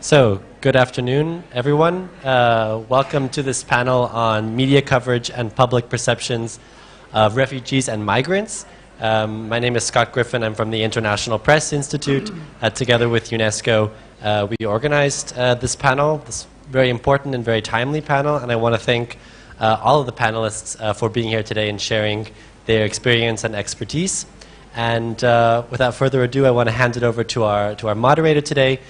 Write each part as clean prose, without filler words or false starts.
So, good afternoon, everyone. Welcome to this panel on media coverage and public perceptions of refugees and migrants. My name is Scott Griffin. I'm from the International Press Institute. Together with UNESCO, we organized this panel, this very important and very timely panel, and I want to thank all of the panelists for being here today and sharing their experience and expertise. And without further ado, I want to hand it over to our moderator today,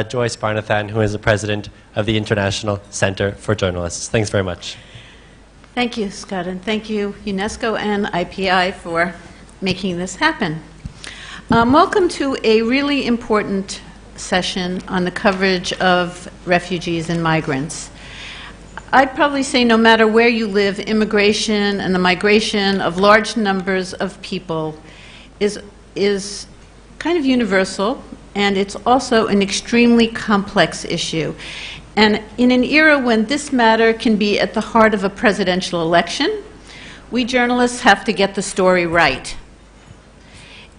Joyce Barnathan, who is the president of the International Center for Journalists. Thanks very much. Thank you, Scott, and thank you, UNESCO and IPI, for making this happen. Welcome to a really important session on the coverage of refugees and migrants. I'd probably say no matter where you live, immigration and the migration of large numbers of people is kind of universal, and it's also an extremely complex issue. And in an era when this matter can be at the heart of a presidential election, we journalists have to get the story right.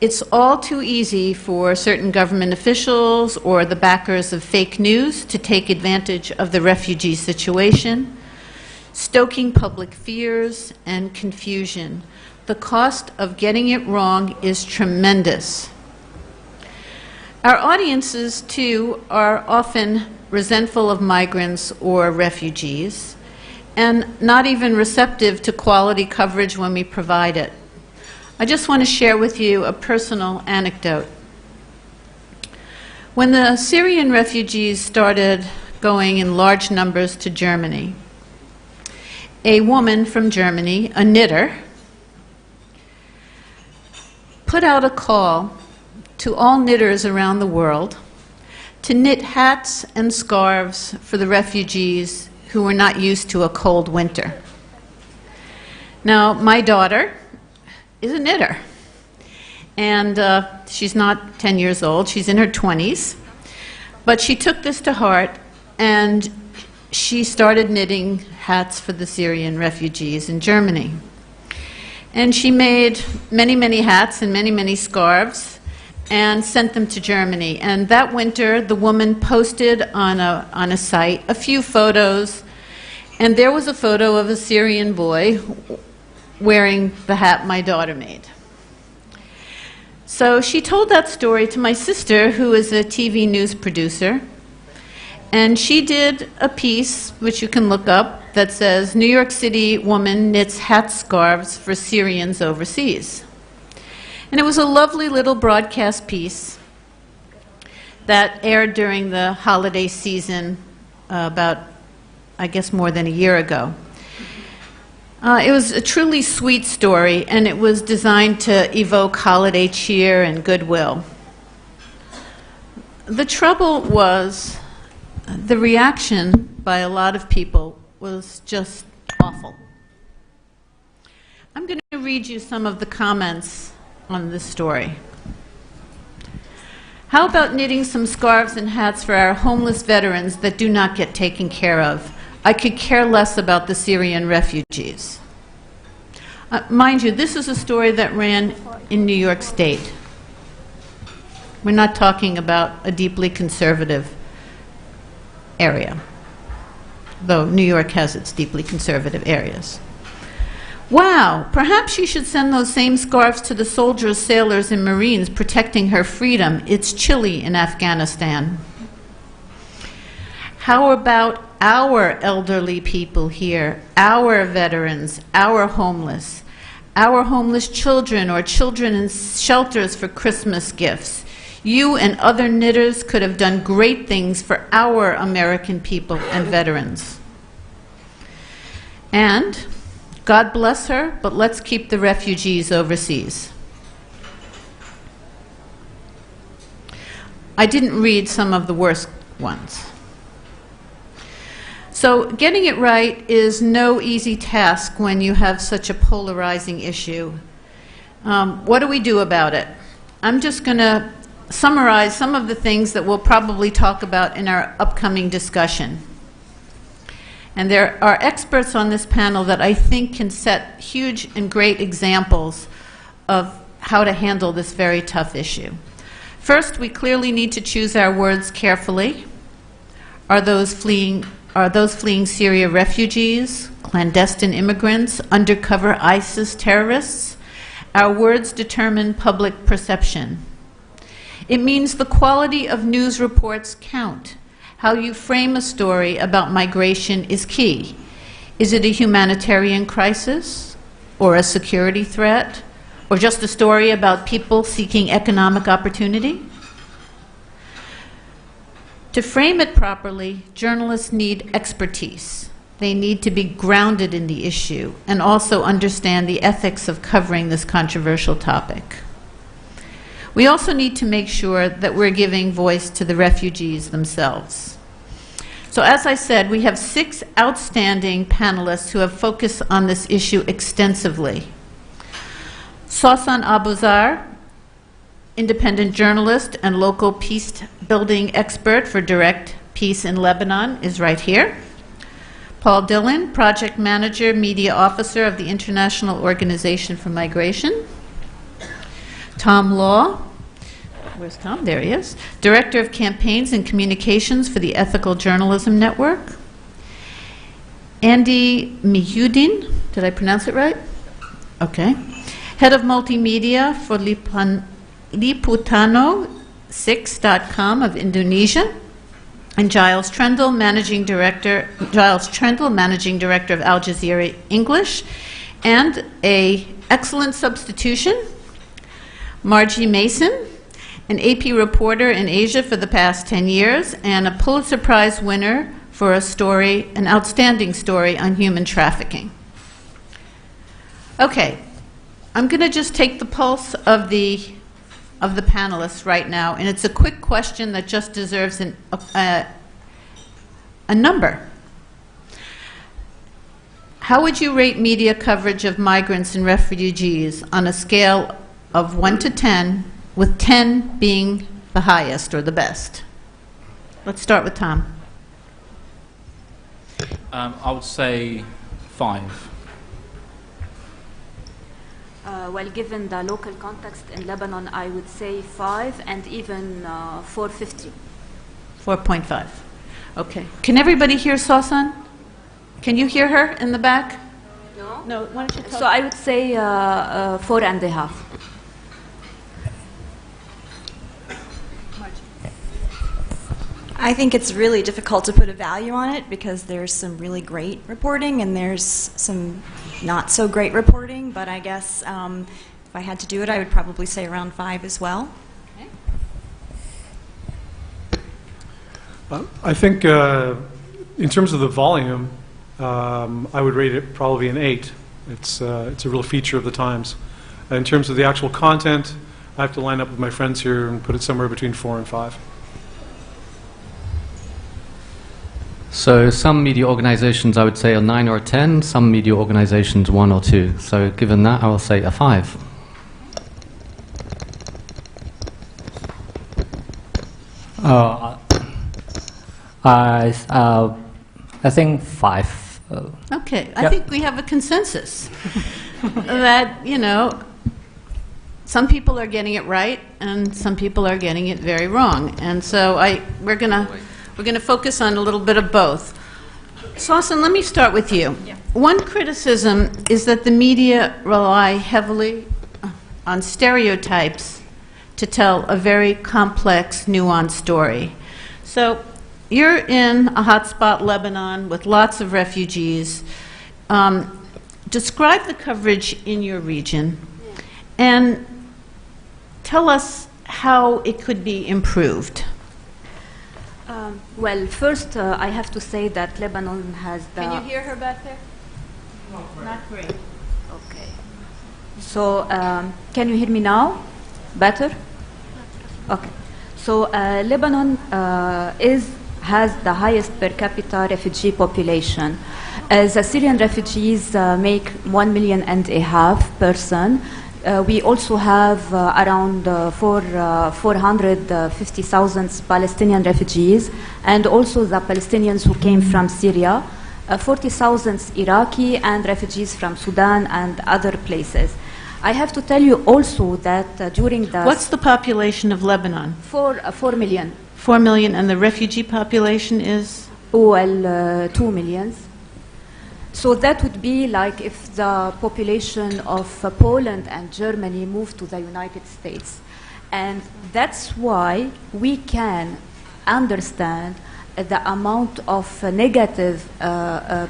It's all too easy for certain government officials or the backers of fake news to take advantage of the refugee situation, stoking public fears and confusion. The cost of getting it wrong is tremendous. Our audiences, too, are often resentful of migrants or refugees and not even receptive to quality coverage when we provide it. I just want to share with you a personal anecdote. When the Syrian refugees started going in large numbers to Germany, a woman from Germany, a knitter, put out a call to all knitters around the world to knit hats and scarves for the refugees who were not used to a cold winter. Now, my daughter is a knitter, and she's not 10 years old, she's in her 20s, but she took this to heart and she started knitting hats for the Syrian refugees in Germany. And she made many, many hats and many, many scarves and sent them to Germany. And that winter, the woman posted on a site a few photos, and there was a photo of a Syrian boy wearing the hat my daughter made. So she told that story to my sister, who is a TV news producer, and she did a piece, which you can look up, that says, "New York City woman knits hat scarves for Syrians overseas." And it was a lovely little broadcast piece that aired during the holiday season about, I guess, more than a year ago. It was a truly sweet story, and it was designed to evoke holiday cheer and goodwill. The trouble was the reaction by a lot of people was just awful. I'm going to read you some of the comments on this story. "How about knitting some scarves and hats for our homeless veterans that do not get taken care of? I could care less about the Syrian refugees." Mind you, this is a story that ran in New York State. We're not talking about a deeply conservative area, though New York has its deeply conservative areas. "Wow, perhaps you should send those same scarves to the soldiers, sailors, and Marines protecting her freedom. It's chilly in Afghanistan." "How about our elderly people here, our veterans, our homeless children or children in shelters for Christmas gifts? You and other knitters could have done great things for our American people and veterans." And, "God bless her, but let's keep the refugees overseas." I didn't read some of the worst ones. So getting it right is no easy task when you have such a polarizing issue. What do we do about it? I'm just going to summarize some of the things that we'll probably talk about in our upcoming discussion. And there are experts on this panel that I think can set huge and great examples of how to handle this very tough issue. First, we clearly need to choose our words carefully. Are those fleeing Syria refugees, clandestine immigrants, undercover ISIS terrorists? Our words determine public perception. It means the quality of news reports count. How you frame a story about migration is key. Is it a humanitarian crisis, or a security threat, or just a story about people seeking economic opportunity? To frame it properly, journalists need expertise. They need to be grounded in the issue and also understand the ethics of covering this controversial topic. We also need to make sure that we're giving voice to the refugees themselves. So as I said, we have 6 outstanding panelists who have focused on this issue extensively. Sausan Abuzar, independent journalist and local peace-building expert for Direct Peace in Lebanon, is right here. Paul Dillon, project manager, media officer of the International Organization for Migration. Tom Law, where's Tom? There he is. Director of Campaigns and Communications for the Ethical Journalism Network. Andy Mihudin, did I pronounce it right? Okay. Head of Multimedia for Liputano6.com of Indonesia. And Giles Trendle, managing director of Al Jazeera English. And a excellent substitution, Margie Mason, an AP reporter in Asia for the past 10 years and a Pulitzer Prize winner for a story, an outstanding story on human trafficking. Okay, I'm going to just take the pulse of the panelists right now, and it's a quick question that just deserves a number. How would you rate media coverage of migrants and refugees on a scale of 1 to 10, with 10 being the highest or the best? Let's start with Tom. I would say 5. Well, given the local context in Lebanon, I would say 5 and even 4.50. 4.5. Okay. Can everybody hear Sausan? Can you hear her in the back? No? No. Why don't you talk? So I would say 4.5. I think it's really difficult to put a value on it because there's some really great reporting and there's some not so great reporting, but I guess if I had to do it, I would probably say around 5 as well. Okay. I think in terms of the volume, I would rate it probably an 8. It's a real feature of the times. In terms of the actual content, I have to line up with my friends here and put it somewhere between 4 and 5. So some media organizations I would say a 9 or a 10, some media organizations 1 or 2. So given that, I will say a 5. I think 5. Okay. I think we have a consensus that, you know, some people are getting it right and some people are getting it very wrong. And so we're going to focus on a little bit of both. Sausan, let me start with you. Yeah. One criticism is that the media rely heavily on stereotypes to tell a very complex, nuanced story. So you're in a hotspot, Lebanon, with lots of refugees. Describe the coverage in your region and tell us how it could be improved. Well, first, I have to say that Lebanon has the... Can you hear her back there? Not great. Okay. So, can you hear me now? Better? Okay. So, Lebanon has the highest per capita refugee population. The Syrian refugees make 1.5 million person. We also have around 450,000 Palestinian refugees, and also the Palestinians who came from Syria, 40,000 Iraqi, and refugees from Sudan and other places. I have to tell you also that during the... What's the population of Lebanon? 4 million. 4 million, and the refugee population is? Well, 2 million. So that would be like if the population of Poland and Germany moved to the United States. And that's why we can understand the amount of negative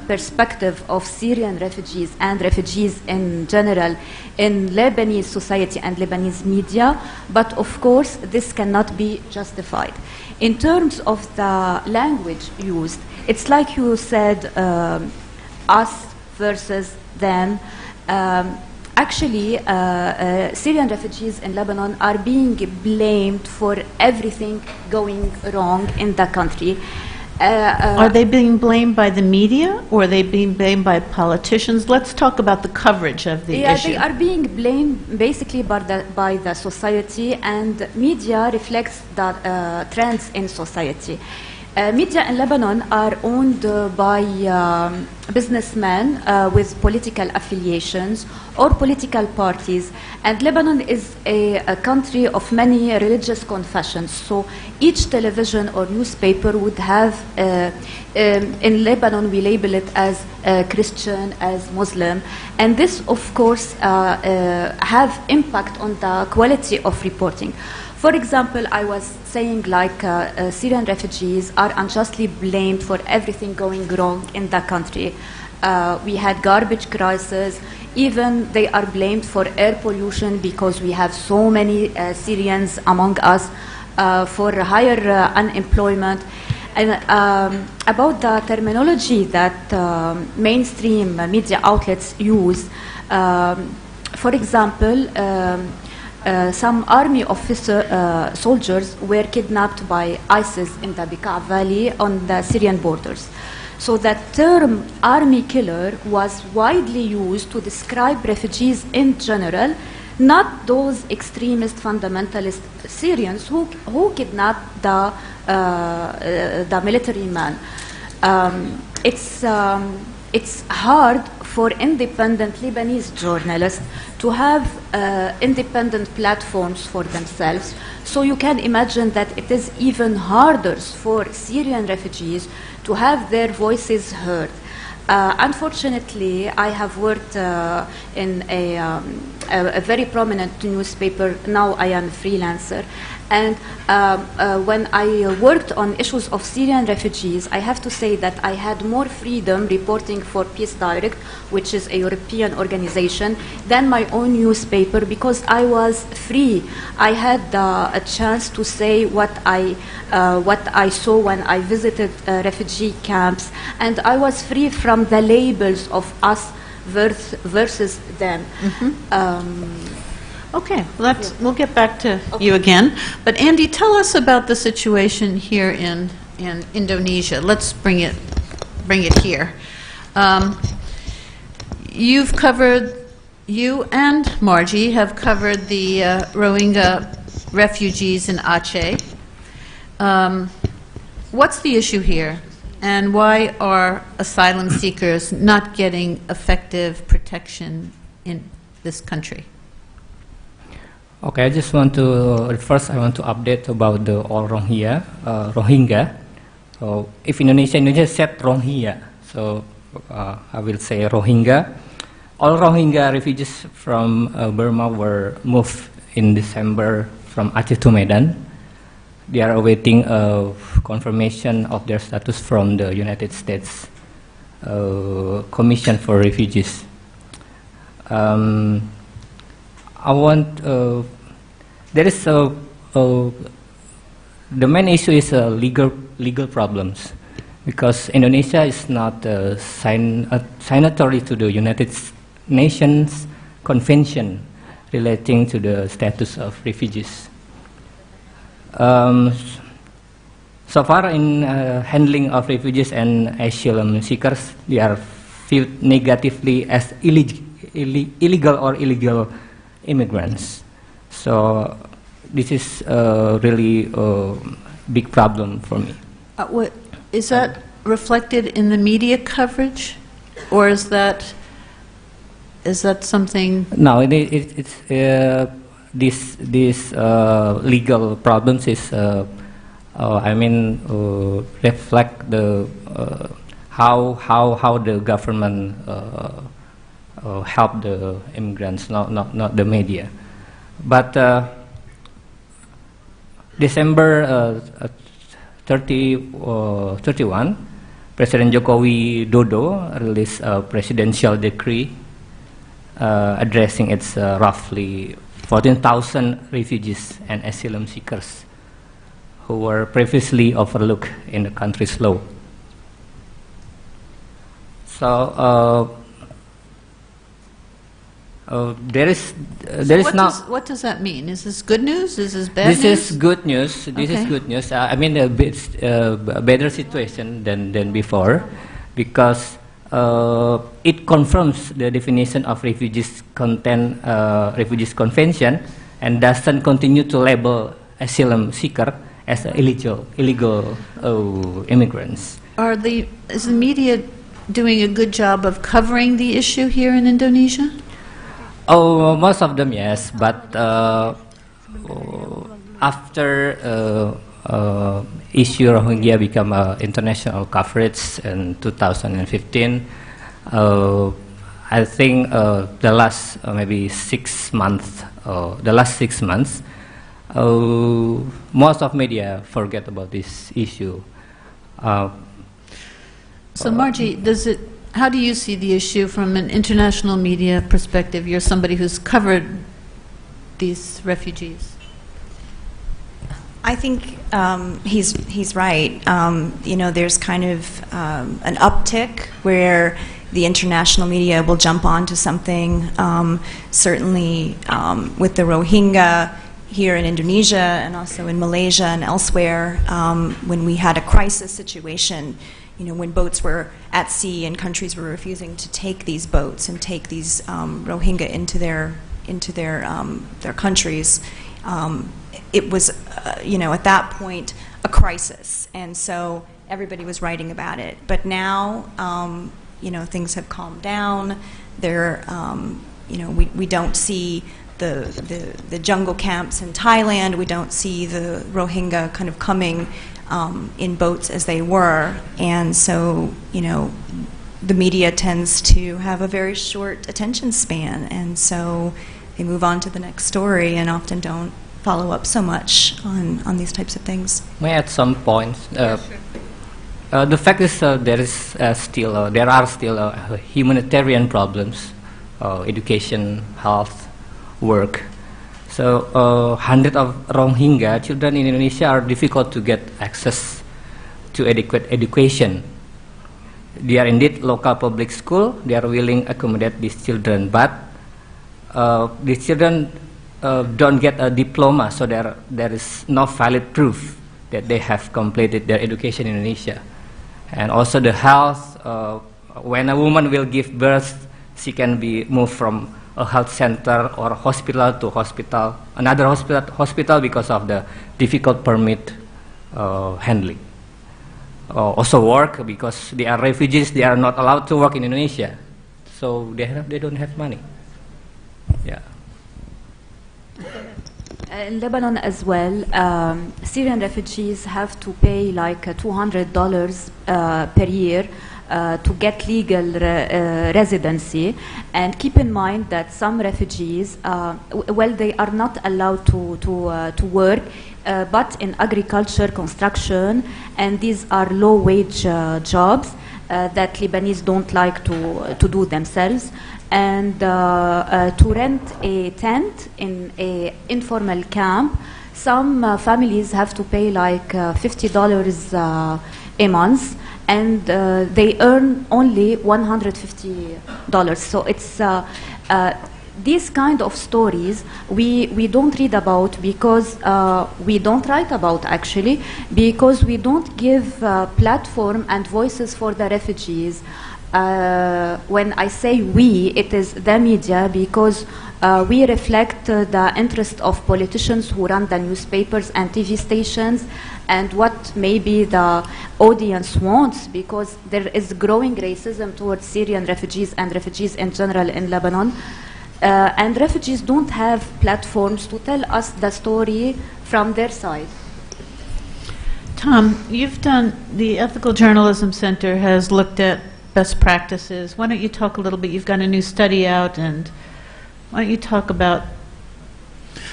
perspective of Syrian refugees and refugees in general in Lebanese society and Lebanese media, but of course this cannot be justified. In terms of the language used, it's like you said, us versus them. Actually, Syrian refugees in Lebanon are being blamed for everything going wrong in the country. Are they being blamed by the media, or are they being blamed by politicians? Let's talk about the coverage of the issue. They are being blamed basically by the society, and media reflects the trends in society. Media in Lebanon are owned by businessmen with political affiliations or political parties, and Lebanon is a country of many religious confessions. So each television or newspaper would have, in Lebanon we label it as Christian, as Muslim, and this of course have impact on the quality of reporting. For example, I was saying like Syrian refugees are unjustly blamed for everything going wrong in the country. We had garbage crisis. Even they are blamed for air pollution because we have so many Syrians among us, for higher unemployment. And about the terminology that mainstream media outlets use, for example, some army soldiers were kidnapped by ISIS in the Bekaa Valley on the Syrian borders. So that term army killer was widely used to describe refugees in general, not those extremist fundamentalist Syrians who kidnapped the military man. It's hard for independent Lebanese journalists to have independent platforms for themselves. So you can imagine that it is even harder for Syrian refugees to have their voices heard. Unfortunately, I have worked in a very prominent newspaper. Now I am a freelancer. And when I worked on issues of Syrian refugees, I have to say that I had more freedom reporting for Peace Direct, which is a European organization, than my own newspaper, because I was free. I had a chance to say what I saw when I visited refugee camps, and I was free from the labels of us versus them. Mm-hmm. Okay, we'll get back to you again. But Andy, tell us about the situation here in Indonesia. Let's bring it here. You and Margie have covered the Rohingya refugees in Aceh. What's the issue here? And why are asylum seekers not getting effective protection in this country? Okay, I just want to, first I want to update about the all Rohingya. So if Indonesia said Rohingya, so I will say Rohingya. All Rohingya refugees from Burma were moved in December from Aceh to Medan. They are awaiting confirmation of their status from the United States Commission for Refugees. There is the main issue is legal problems, because Indonesia is not signatory to the United Nations Convention relating to the status of refugees. So far in handling of refugees and asylum seekers, they are viewed negatively as illegal or illegal immigrants. So this is really a big problem for me. What, is that reflected in the media coverage, or is that something? No, this legal problems is reflect the how the government help the immigrants, not the media. But December 31, President Jokowi Dodo released a presidential decree addressing its roughly 14,000 refugees and asylum seekers who were previously overlooked in the country's law. So there is now. What does that mean? Is this good news? Is this bad news? This is good news. This Okay. is good news. I mean, a bit better situation than before, because it confirms the definition of refugees Refugees Convention, and doesn't continue to label asylum seeker as illegal immigrants. Is the media doing a good job of covering the issue here in Indonesia? Oh, most of them, yes, but after issue Rohingya become international coverage in 2015, I think the last maybe 6 months, most of media forget about this issue. So, Margie, how do you see the issue from an international media perspective? You're somebody who's covered these refugees. I think he's right. There's kind of an uptick where the international media will jump onto something. Certainly with the Rohingya here in Indonesia and also in Malaysia and elsewhere, when we had a crisis situation, when boats were at sea and countries were refusing to take these boats and take these Rohingya into their countries, it was, at that point, a crisis, and so everybody was writing about it. But now, things have calmed down. We don't see the jungle camps in Thailand. We don't see the Rohingya kind of coming in boats as they were, and so the media tends to have a very short attention span, and so they move on to the next story and often don't follow up so much on these types of things. May I add some points? The fact is there are still humanitarian problems, education, health, work. So hundreds of Rohingya children in Indonesia are difficult to get access to adequate education. They are indeed local public school. They are willing to accommodate these children, but these children don't get a diploma, so there is no valid proof that they have completed their education in Indonesia. And also the health, when a woman will give birth, she can be moved from a health center or hospital to another hospital because of the difficult permit handling. Also work, because they are refugees, they are not allowed to work in Indonesia, so they don't have money. Yeah. In Lebanon as well, Syrian refugees have to pay like $200 per year to get legal residency. And keep in mind that some refugees, they are not allowed to work, but in agriculture, construction, and these are low-wage jobs that Lebanese don't like to do themselves. And to rent a tent in an informal camp, some families have to pay like $50 a month, and they earn only $150. So it's these kind of stories we don't read about, because we don't write about, actually, because we don't give platform and voices for the refugees. When I say we, it is the media, because we reflect the interest of politicians who run the newspapers and TV stations, and what maybe the audience wants, because there is growing racism towards Syrian refugees and refugees in general in Lebanon. And refugees don't have platforms to tell us the story from their side. Tom, the Ethical Journalism Center has looked at best practices. Why don't you talk a little bit, you've got a new study out, and why don't you talk about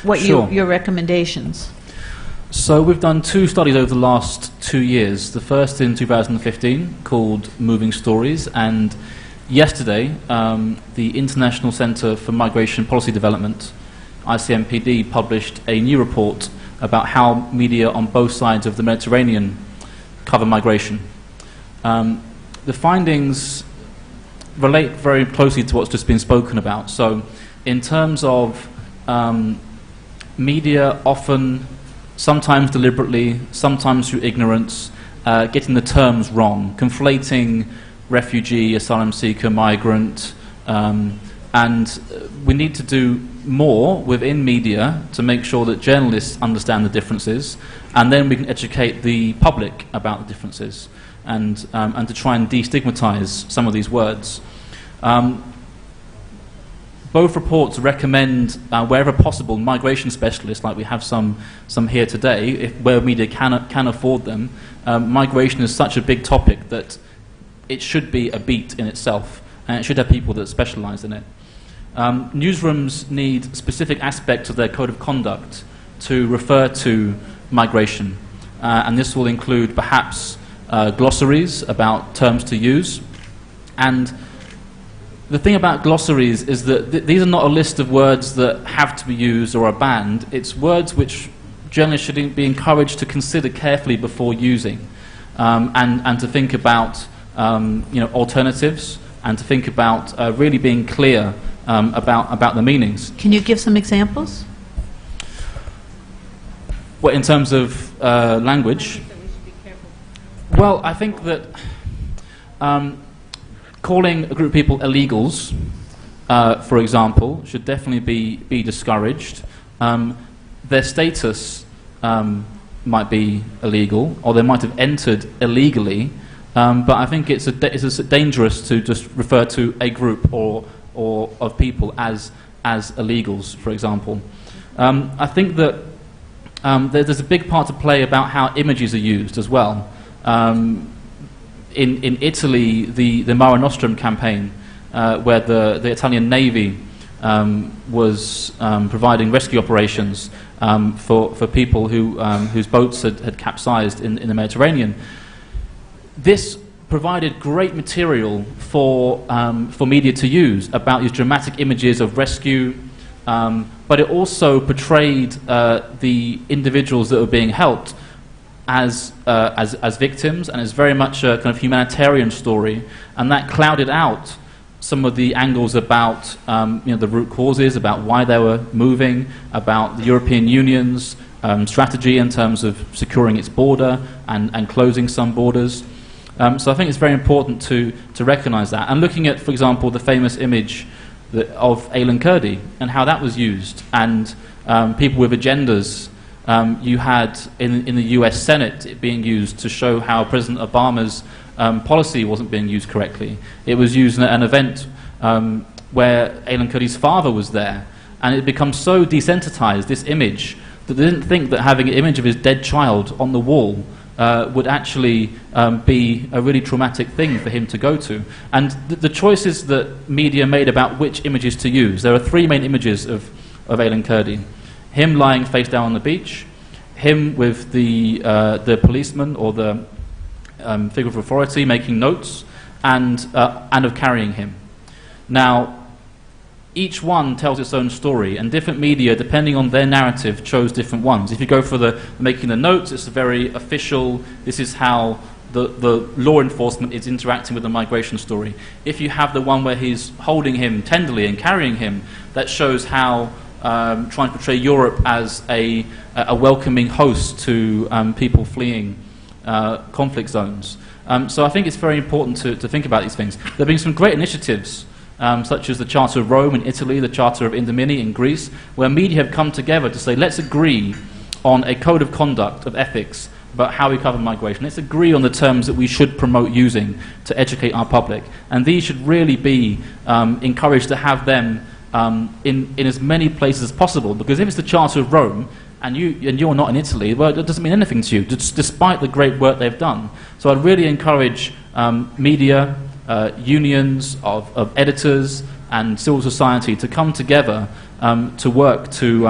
what Sure. your recommendations? So we've done 2 studies over the last 2 years. The first in 2015 called Moving Stories, and yesterday the International Centre for Migration Policy Development, ICMPD, published a new report about how media on both sides of the Mediterranean cover migration. The findings relate very closely to what's just been spoken about. So in terms of media often, sometimes deliberately, sometimes through ignorance, getting the terms wrong, conflating refugee, asylum seeker, migrant, and we need to do more within media to make sure that journalists understand the differences, and then we can educate the public about the differences, and to try and destigmatize some of these words. Both reports recommend, wherever possible, migration specialists, like we have some here today, where media can afford them. Migration is such a big topic that it should be a beat in itself, and it should have people that specialize in it. Newsrooms need specific aspects of their code of conduct to refer to migration, and this will include perhaps glossaries about terms to use. And the thing about glossaries is that these are not a list of words that have to be used or are banned. It's words which journalists should be encouraged to consider carefully before using, and to think about alternatives, and to think about really being clear about the meanings. Can you give some examples? Well, in terms of language, well, I think that calling a group of people illegals, for example, should definitely be discouraged. Their status might be illegal, or they might have entered illegally, but I think it's dangerous to just refer to a group or of people as illegals, for example. I think that there's a big part to play about how images are used as well. In Italy, the Mare Nostrum campaign, where the Italian Navy was providing rescue operations for people whose boats had capsized in the Mediterranean. This provided great material for media to use about these dramatic images of rescue, but it also portrayed the individuals that were being helped as victims, and it's very much a kind of humanitarian story, and that clouded out some of the angles about the root causes, about why they were moving, about the European Union's strategy in terms of securing its border and closing some borders. So I think it's very important to recognise that. And looking at, for example, the famous image of Aylan Kurdi and how that was used, and people with agendas. You had in the US Senate it being used to show how President Obama's policy wasn't being used correctly. It was used at an event where Aylan Kurdi's father was there, and it becomes so desensitized, this image, that they didn't think that having an image of his dead child on the wall would actually be a really traumatic thing for him to go to. And the choices that media made about which images to use, there are 3 main images of Aylan Kurdi. Him lying face down on the beach, him with the policeman or the figure of authority making notes, and of carrying him. Now, each one tells its own story, and different media, depending on their narrative, chose different ones. If you go for the making the notes, it's a very official, this is how the law enforcement is interacting with the migration story. If you have the one where he's holding him tenderly and carrying him, that shows how trying to portray Europe as a welcoming host to people fleeing conflict zones. So I think it's very important to think about these things. There have been some great initiatives, such as the Charter of Rome in Italy, the Charter of Indomini in Greece, where media have come together to say, let's agree on a code of conduct of ethics about how we cover migration. Let's agree on the terms that we should promote using to educate our public. And these should really be encouraged to have them in as many places as possible, because if it's the Charter of Rome and you're not in Italy, well, it doesn't mean anything to you, despite the great work they've done. So I'd really encourage media, unions of editors and civil society to come together to work to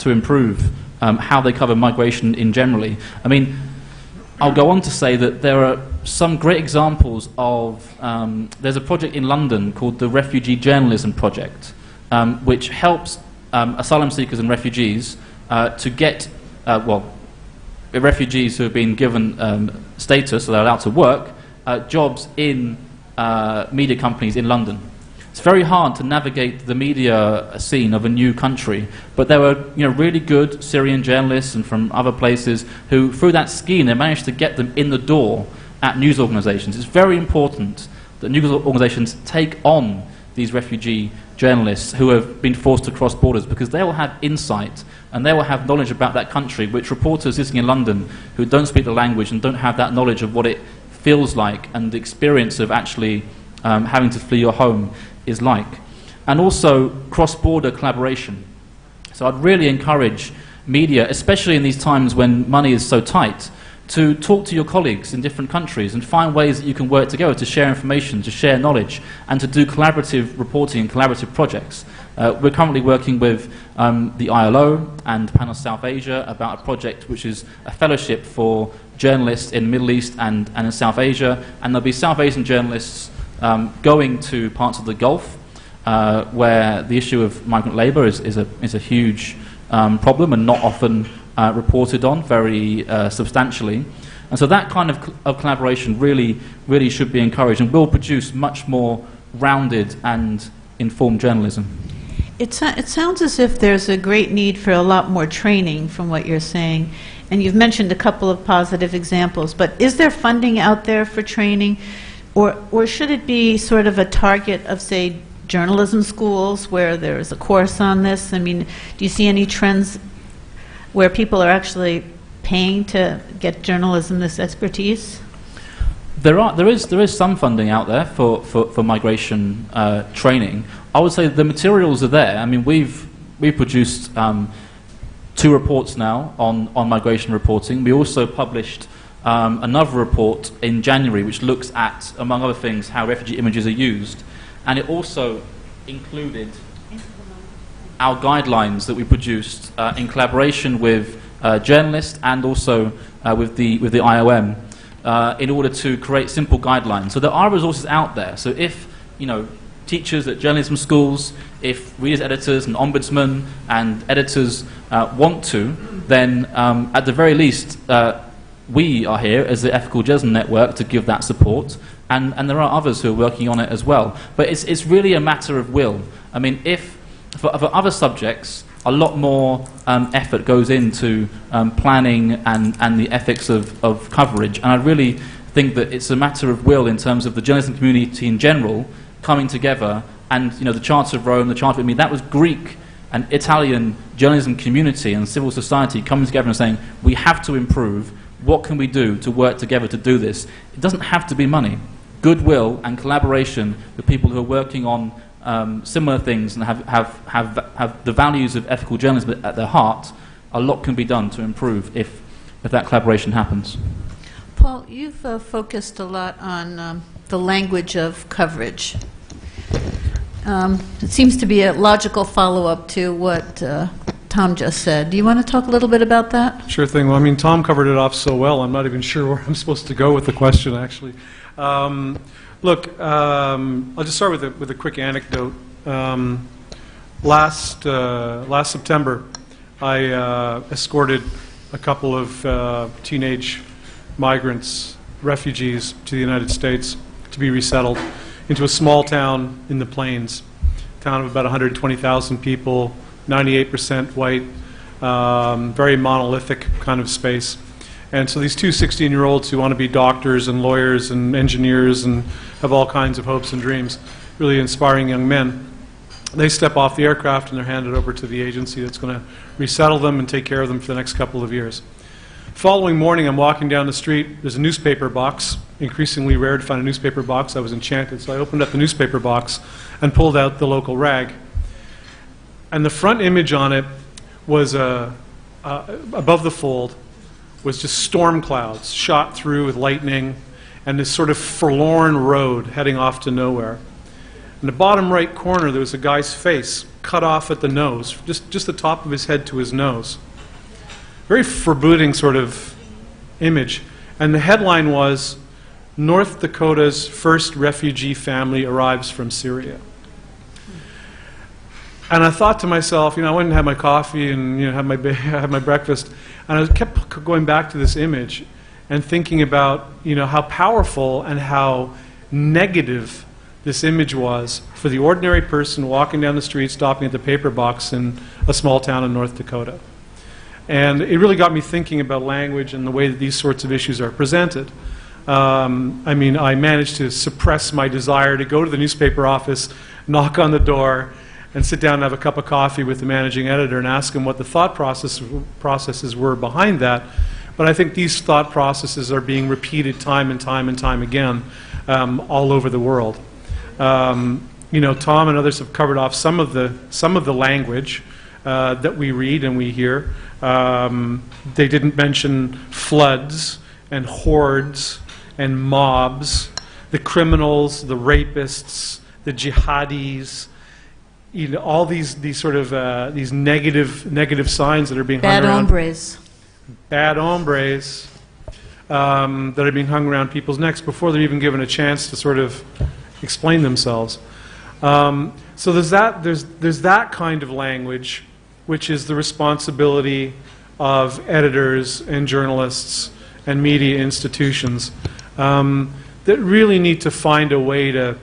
improve how they cover migration in generally. I mean, I'll go on to say that there are some great examples of, there's a project in London called the Refugee Journalism Project, which helps asylum seekers and refugees to get, refugees who have been given status, so they're allowed to work, jobs in media companies in London. It's very hard to navigate the media scene of a new country, but there were really good Syrian journalists and from other places who, through that scheme, they managed to get them in the door at news organisations. It's very important that news organisations take on these refugee journalists who have been forced to cross borders, because they will have insight and they will have knowledge about that country, which reporters sitting in London who don't speak the language and don't have that knowledge of what it feels like and the experience of actually having to flee your home is like. And also cross-border collaboration. So I'd really encourage media, especially in these times when money is so tight, to talk to your colleagues in different countries and find ways that you can work together to share information, to share knowledge, and to do collaborative reporting and collaborative projects. We're currently working with the ILO and Panel South Asia about a project which is a fellowship for journalists in the Middle East and in South Asia, and there'll be South Asian journalists going to parts of the Gulf where the issue of migrant labour is a huge problem and not often reported on very substantially. And so that kind of collaboration really should be encouraged and will produce much more rounded and informed journalism. It sounds as if there's a great need for a lot more training from what you're saying. And you've mentioned a couple of positive examples, but is there funding out there for training? Or should it be sort of a target of, say, journalism schools where there's a course on this? I mean, do you see any trends where people are actually paying to get journalism this expertise? There is some funding out there for migration training. I would say the materials are there. I mean, we've produced 2 reports now on migration reporting. We also published another report in January which looks at, among other things, how refugee images are used, and it also included our guidelines that we produced in collaboration with journalists and also with the IOM in order to create simple guidelines. So there are resources out there. So if teachers at journalism schools, if readers, editors and ombudsmen and editors want to, then at the very least we are here as the Ethical Journalism Network to give that support, and there are others who are working on it as well. But it's really a matter of will. I mean, if for other subjects, a lot more effort goes into planning and the ethics of coverage, and I really think that it's a matter of will in terms of the journalism community in general coming together, and the Charter of Rome, the Charter of Italy, that was Greek and Italian journalism community and civil society coming together and saying, we have to improve. What can we do to work together to do this? It doesn't have to be money. Goodwill and collaboration with people who are working on similar things and have the values of ethical journalism at their heart, a lot can be done to improve if that collaboration happens. Paul, you've focused a lot on the language of coverage. It seems to be a logical follow-up to what Tom just said. Do you want to talk a little bit about that? Sure thing. Well, I mean, Tom covered it off so well, I'm not even sure where I'm supposed to go with the question, actually. Look, I'll just start with a quick anecdote. Last September, I escorted a couple of teenage migrants, refugees, to the United States to be resettled into a small town in the plains, town of about 120,000 people, 98% white, very monolithic kind of space. And so these two 16-year-olds who want to be doctors and lawyers and engineers and have all kinds of hopes and dreams, really inspiring young men, they step off the aircraft and they're handed over to the agency that's going to resettle them and take care of them for the next couple of years. Following morning, I'm walking down the street. There's a newspaper box. Increasingly rare to find a newspaper box. I was enchanted, so I opened up the newspaper box and pulled out the local rag. And the front image on it was a above the fold was just storm clouds shot through with lightning and this sort of forlorn road heading off to nowhere. In the bottom right corner, there was a guy's face cut off at the nose, just the top of his head to his nose. Very foreboding sort of image. And the headline was, North Dakota's first refugee family arrives from Syria. And I thought to myself, I went and had my coffee and had my breakfast, and I kept going back to this image and thinking about how powerful and how negative this image was for the ordinary person walking down the street, stopping at the paper box in a small town in North Dakota. And it really got me thinking about language and the way that these sorts of issues are presented. I managed to suppress my desire to go to the newspaper office, knock on the door, and sit down and have a cup of coffee with the managing editor and ask him what the thought processes were behind that. But I think these thought processes are being repeated time and time and time again all over the world. Tom and others have covered off some of the language that we read and we hear. They didn't mention floods and hordes and mobs, the criminals, the rapists, the jihadis, all these sort of these negative signs that are being hung around. Bad hombres that are being hung around people's necks before they're even given a chance to sort of explain themselves. So there's that kind of language, which is the responsibility of editors and journalists and media institutions that really need to find a way to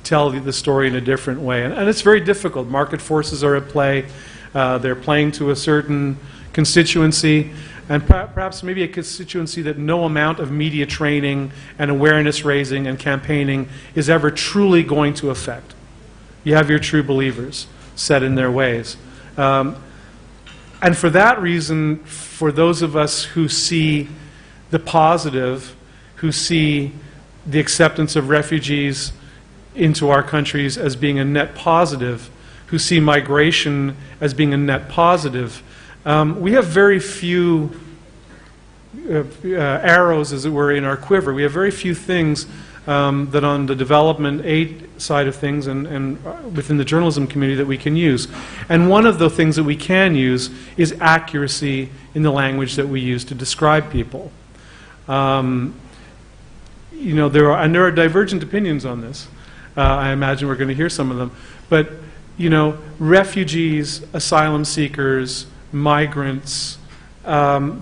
tell the story in a different way. And it's very difficult. Market forces are at play. They're playing to a certain constituency, and perhaps maybe a constituency that no amount of media training and awareness raising and campaigning is ever truly going to affect. You have your true believers set in their ways. And for that reason, for those of us who see the positive, who see the acceptance of refugees into our countries as being a net positive, who see migration as being a net positive, we have very few arrows, as it were, in our quiver. We have very few things that on the development aid side of things and within the journalism community that we can use. And one of the things that we can use is accuracy in the language that we use to describe people. There are divergent opinions on this. I imagine we're going to hear some of them. But, refugees, asylum seekers, migrants,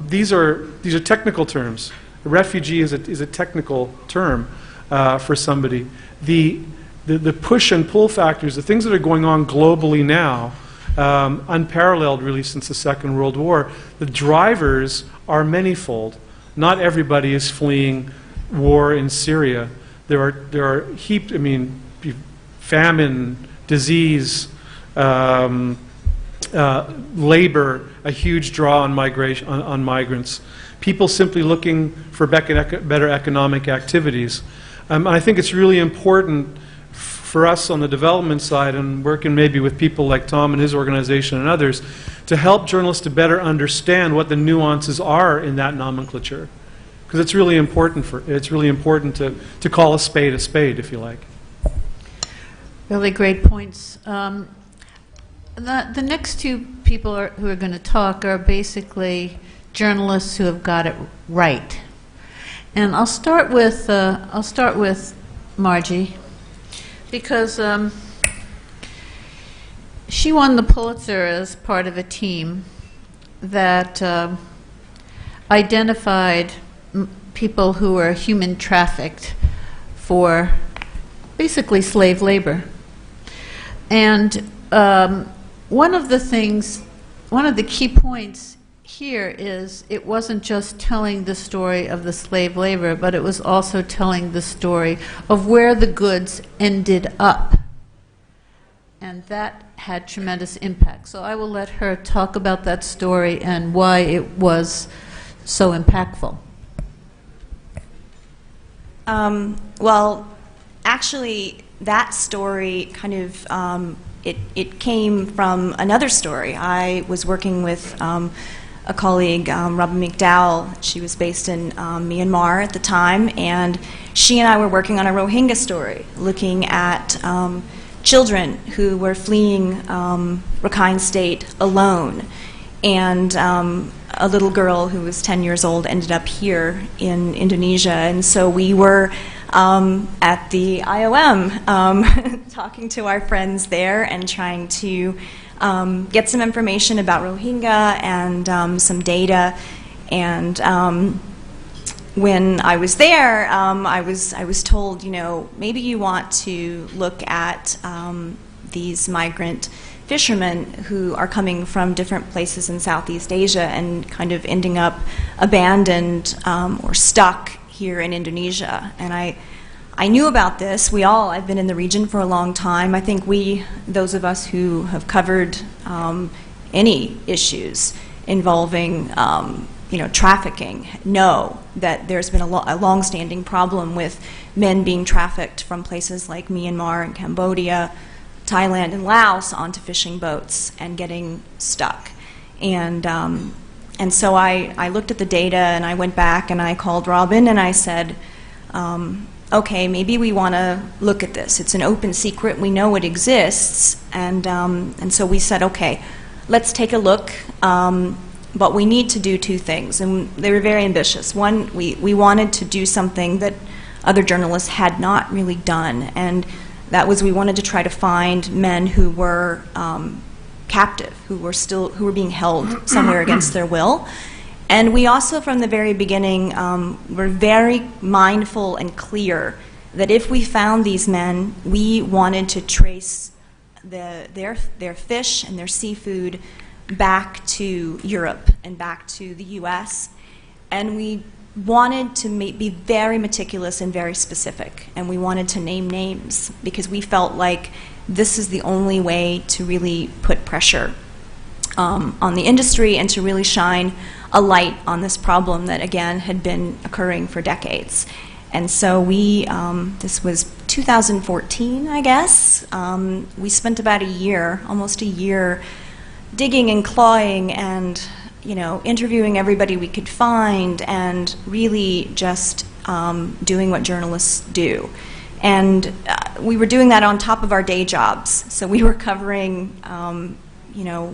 these are technical terms. A refugee is a technical term for somebody. The push and pull factors, the things that are going on globally now, unparalleled really since the Second World War, the drivers are manifold. Not everybody is fleeing war in Syria. There are heaped, famine, disease, labor, a huge draw on migration, on migrants. People simply looking for better economic activities. I think it's really important for us on the development side, and working maybe with people like Tom and his organization and others, to help journalists to better understand what the nuances are in that nomenclature. Because it's really important to call a spade, if you like. Really great points. The next two people who are going to talk are basically journalists who have got it right. And I'll start with Margie, because she won the Pulitzer as part of a team that identified people who were human trafficked for basically slave labor. And one of the key points here is it wasn't just telling the story of the slave labor, but it was also telling the story of where the goods ended up. And that had tremendous impact. So I will let her talk about that story and why it was so impactful. Well, actually, that story kind of, it came from another story. I was working with a colleague, Robin McDowell. She was based in Myanmar at the time, and she and I were working on a Rohingya story, looking at children who were fleeing Rakhine State alone. And a little girl who was 10 years old ended up here in Indonesia. And so we were at the IOM talking to our friends there and trying to get some information about Rohingya and some data. And when I was there, I was told, you know, maybe you want to look at these migrant fishermen who are coming from different places in Southeast Asia and kind of ending up abandoned or stuck here in Indonesia. And I knew about this. I've been in the region for a long time. I think those of us who have covered any issues involving trafficking know that there's been a long-standing problem with men being trafficked from places like Myanmar and Cambodia, Thailand and Laos onto fishing boats and getting stuck. And so I looked at the data and I went back and I called Robin and I said, okay, maybe we want to look at this. It's an open secret. We know it exists. And so we said, okay, let's take a look. But we need to do two things. And they were very ambitious. One, we wanted to do something that other journalists had not really done. And that was, we wanted to try to find men who were captive, who were being held somewhere against their will. And we also, from the very beginning, were very mindful and clear that if we found these men, we wanted to trace their fish and their seafood back to Europe and back to the US. And we wanted to be very meticulous and very specific, and we wanted to name names because we felt like this is the only way to really put pressure on the industry and to really shine a light on this problem that, again, had been occurring for decades. And so this was 2014, I guess. We spent about almost a year, digging and clawing and interviewing everybody we could find and really just doing what journalists do. And we were doing that on top of our day jobs. So we were covering,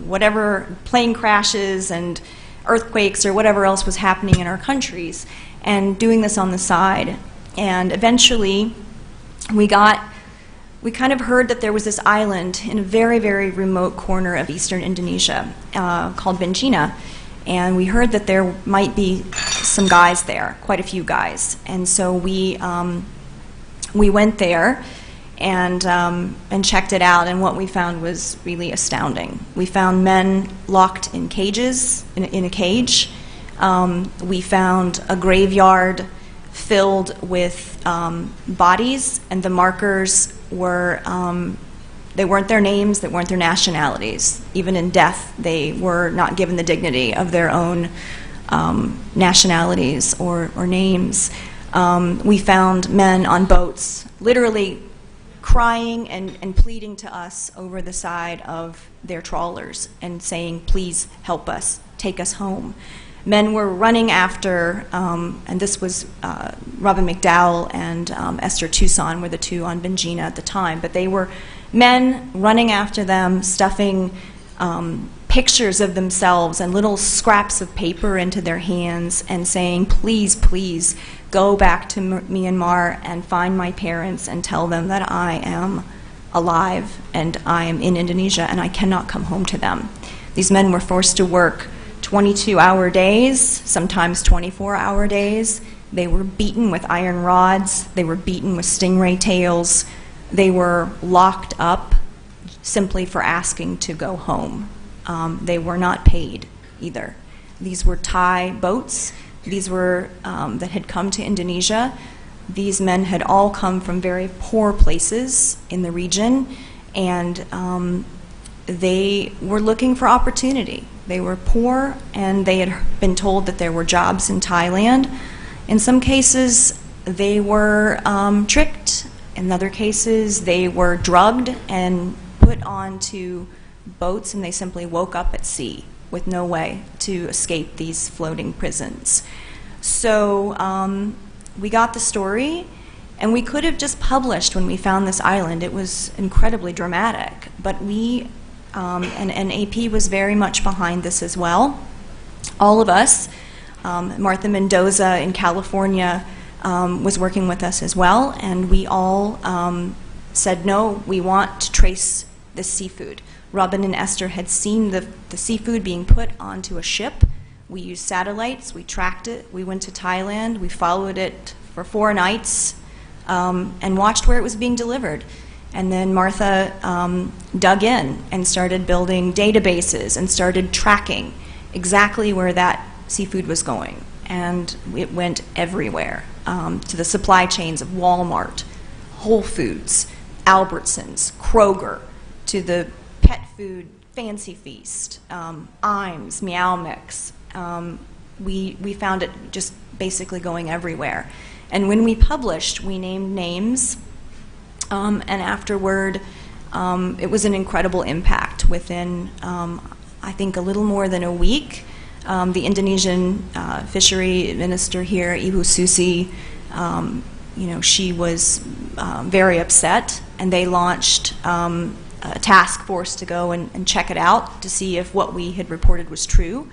whatever plane crashes and earthquakes or whatever else was happening in our countries and doing this on the side. And eventually we kind of heard that there was this island in a very, very remote corner of eastern Indonesia called Benjina. And we heard that there might be some guys there, quite a few guys. And so we went there and checked it out, and what we found was really astounding. We found men locked in cages, in a cage. We found a graveyard filled with bodies, and the markers were they weren't their names, they weren't their nationalities. Even in death, they were not given the dignity of their own nationalities or names. We found men on boats literally crying and pleading to us over the side of their trawlers and saying, please help us, take us home. Men were running after, and this was Robin McDowell and Esther Tucson were the two on Benjina at the time, but they were men running after them, stuffing pictures of themselves and little scraps of paper into their hands and saying, please, please, go back to Myanmar and find my parents and tell them that I am alive and I am in Indonesia and I cannot come home to them. These men were forced to work 22-hour days, sometimes 24-hour days. They were beaten with iron rods. They were beaten with stingray tails. They were locked up simply for asking to go home. They were not paid either. These were Thai boats. These were that had come to Indonesia. These men had all come from very poor places in the region, and they were looking for opportunity. They were poor, and they had been told that there were jobs in Thailand. In some cases, they were tricked. In other cases, they were drugged and put onto boats, and they simply woke up at sea with no way to escape these floating prisons. So we got the story, and we could have just published when we found this island. It was incredibly dramatic, but we, and AP was very much behind this as well. All of us, Martha Mendoza in California was working with us as well, and we all said, no, we want to trace this seafood. Robin and Esther had seen the seafood being put onto a ship. We used satellites, we tracked it, we went to Thailand, we followed it for 4 nights, and watched where it was being delivered. And then Martha dug in and started building databases and started tracking exactly where that seafood was going. And it went everywhere, to the supply chains of Walmart, Whole Foods, Albertsons, Kroger, to the pet food Fancy Feast, Imes, Meow Mix. We found it just basically going everywhere. And when we published, we named names, and afterward, it was an incredible impact. Within, I think, a little more than a week, the Indonesian fishery minister here, Ibu Susi, she was very upset, and they launched a task force to go and check it out to see if what we had reported was true.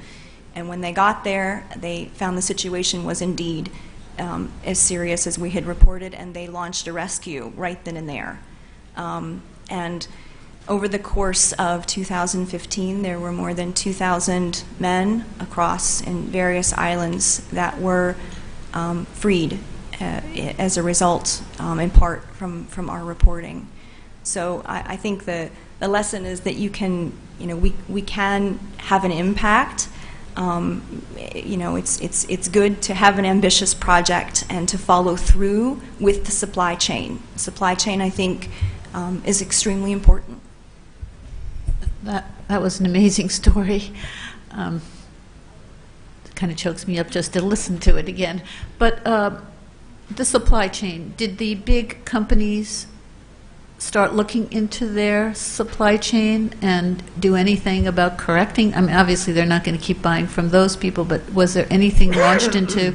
And when they got there, they found the situation was indeed as serious as we had reported, and they launched a rescue right then and there. And over the course of 2015, there were more than 2,000 men across in various islands that were freed as a result, in part, from our reporting. So I think the lesson is that you can, we can have an impact. It's good to have an ambitious project and to follow through with the supply chain. Supply chain, I think, is extremely important. That was an amazing story. It kind of chokes me up just to listen to it again. But the supply chain, did the big companies start looking into their supply chain and do anything about correcting? I mean, obviously they're not going to keep buying from those people, but was there anything launched into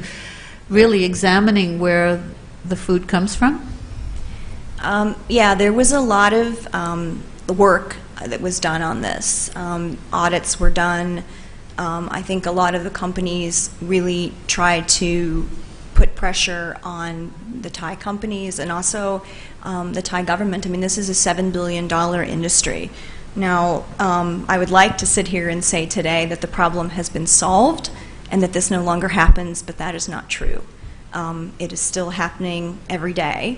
really examining where the food comes from? Yeah, there was a lot of work that was done on this. Audits were done. I think a lot of the companies really tried to put pressure on the Thai companies and also the Thai government. I mean, this is a $7 billion industry. Now, I would like to sit here and say today that the problem has been solved and that this no longer happens, but that is not true. It is still happening every day.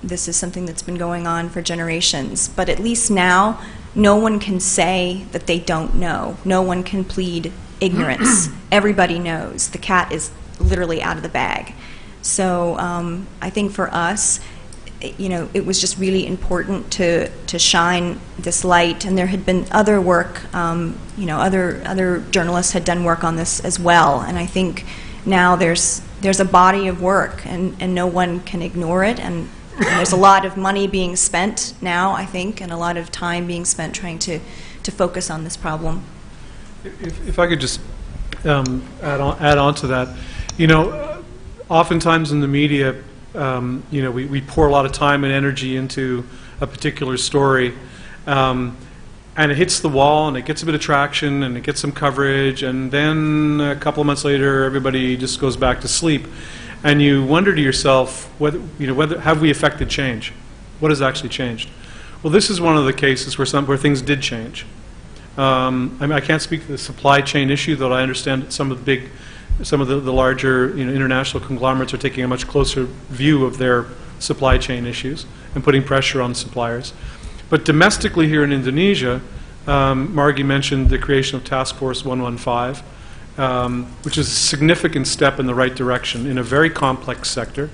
This is something that's been going on for generations. But at least now, no one can say that they don't know. No one can plead ignorance. Everybody knows. The cat is literally out of the bag. So I think for us, it was just really important to shine this light. And there had been other work, other journalists had done work on this as well. And I think now there's a body of work, and no one can ignore it. And there's a lot of money being spent now, I think, and a lot of time being spent trying to focus on this problem. If I could just add on to that, oftentimes in the media, we pour a lot of time and energy into a particular story, and it hits the wall, and it gets a bit of traction, and it gets some coverage, and then a couple of months later, everybody just goes back to sleep, and you wonder to yourself, whether have we affected change? What has actually changed? Well, this is one of the cases where things did change. I can't speak to the supply chain issue, though I understand that some of the larger international conglomerates are taking a much closer view of their supply chain issues and putting pressure on suppliers. But domestically here in Indonesia, Margie mentioned the creation of Task Force 115, which is a significant step in the right direction in a very complex sector,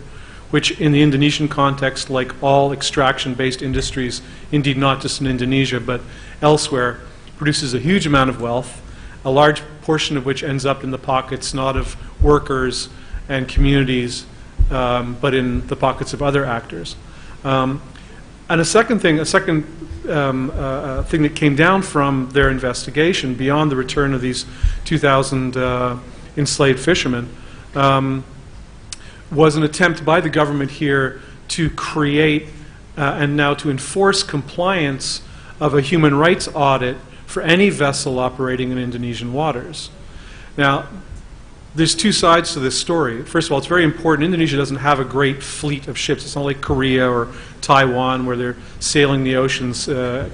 which in the Indonesian context, like all extraction-based industries, indeed not just in Indonesia but elsewhere, produces a huge amount of wealth, a large portion of which ends up in the pockets not of workers and communities, but in the pockets of other actors. And a second thing that came down from their investigation, beyond the return of these 2,000 enslaved fishermen, was an attempt by the government here to create and now to enforce compliance of a human rights audit for any vessel operating in Indonesian waters. Now, there's two sides to this story. First of all, it's very important. Indonesia doesn't have a great fleet of ships. It's not like Korea or Taiwan where they're sailing the oceans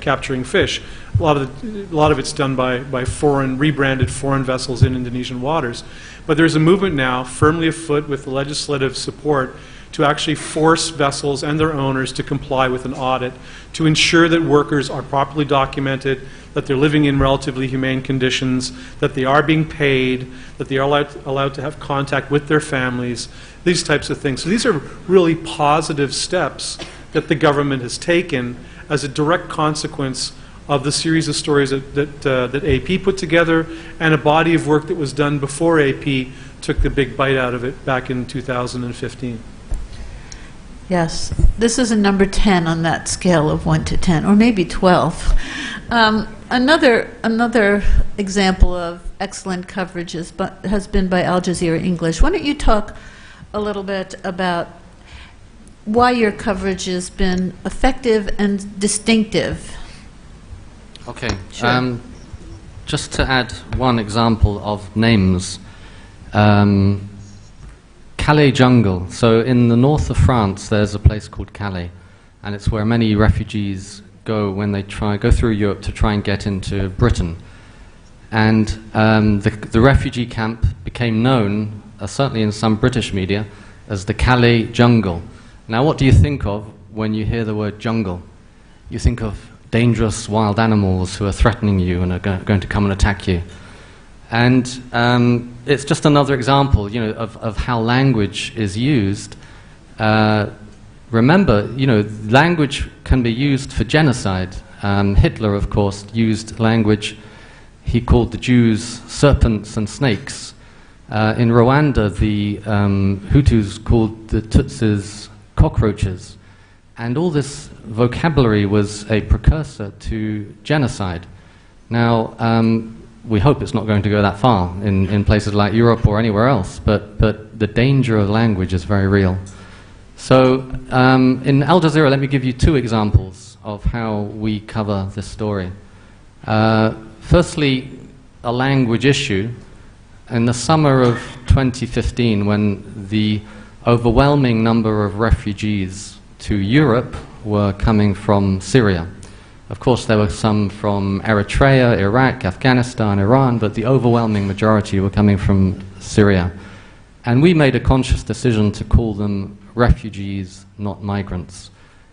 capturing fish. A lot of it's done by foreign, rebranded foreign vessels in Indonesian waters. But there's a movement now firmly afoot with legislative support to actually force vessels and their owners to comply with an audit, to ensure that workers are properly documented, that they're living in relatively humane conditions, that they are being paid, that they are allowed to have contact with their families, these types of things. So these are really positive steps that the government has taken as a direct consequence of the series of stories that AP put together and a body of work that was done before AP took the big bite out of it back in 2015. Yes, this is a number 10 on that scale of 1 to 10, or maybe 12. Another example of excellent coverage has been by Al Jazeera English. Why don't you talk a little bit about why your coverage has been effective and distinctive? Okay. Sure. Just to add one example of names. Calais jungle. So in the north of France, there's a place called Calais, and it's where many refugees go when they go through Europe to try and get into Britain. And the refugee camp became known, certainly in some British media, as the Calais jungle. Now, what do you think of when you hear the word jungle? You think of dangerous wild animals who are threatening you and are going to come and attack you. And it's just another example, of how language is used. Remember, language can be used for genocide. Hitler, of course, used language. He called the Jews serpents and snakes. In Rwanda, the Hutus called the Tutsis cockroaches. And all this vocabulary was a precursor to genocide. Now, we hope it's not going to go that far in places like Europe or anywhere else, but the danger of language is very real. So in Al Jazeera, let me give you two examples of how we cover this story. Firstly, a language issue. In the summer of 2015, when the overwhelming number of refugees to Europe were coming from Syria. Of course, there were some from Eritrea, Iraq, Afghanistan, Iran, but the overwhelming majority were coming from Syria. And we made a conscious decision to call them refugees, not migrants.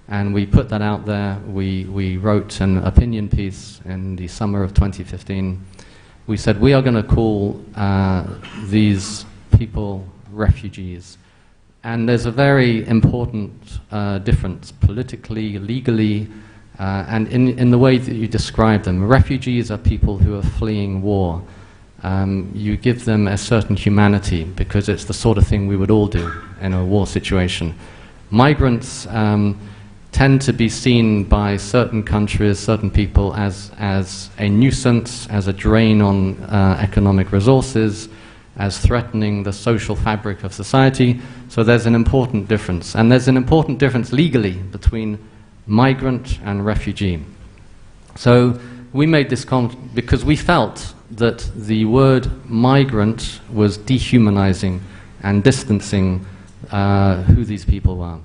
And we put that out there. We wrote an opinion piece in the summer of 2015. We said, we are going to call these people refugees. And there's a very important difference politically, legally, and in the way that you describe them. Refugees are people who are fleeing war. You give them a certain humanity because it's the sort of thing we would all do in a war situation. Migrants tend to be seen by certain countries, certain people as a nuisance, as a drain on economic resources, as threatening the social fabric of society. So there's an important difference. And there's an important difference legally between migrant and refugee. So we made this comment because we felt that the word migrant was dehumanizing and distancing who these people were.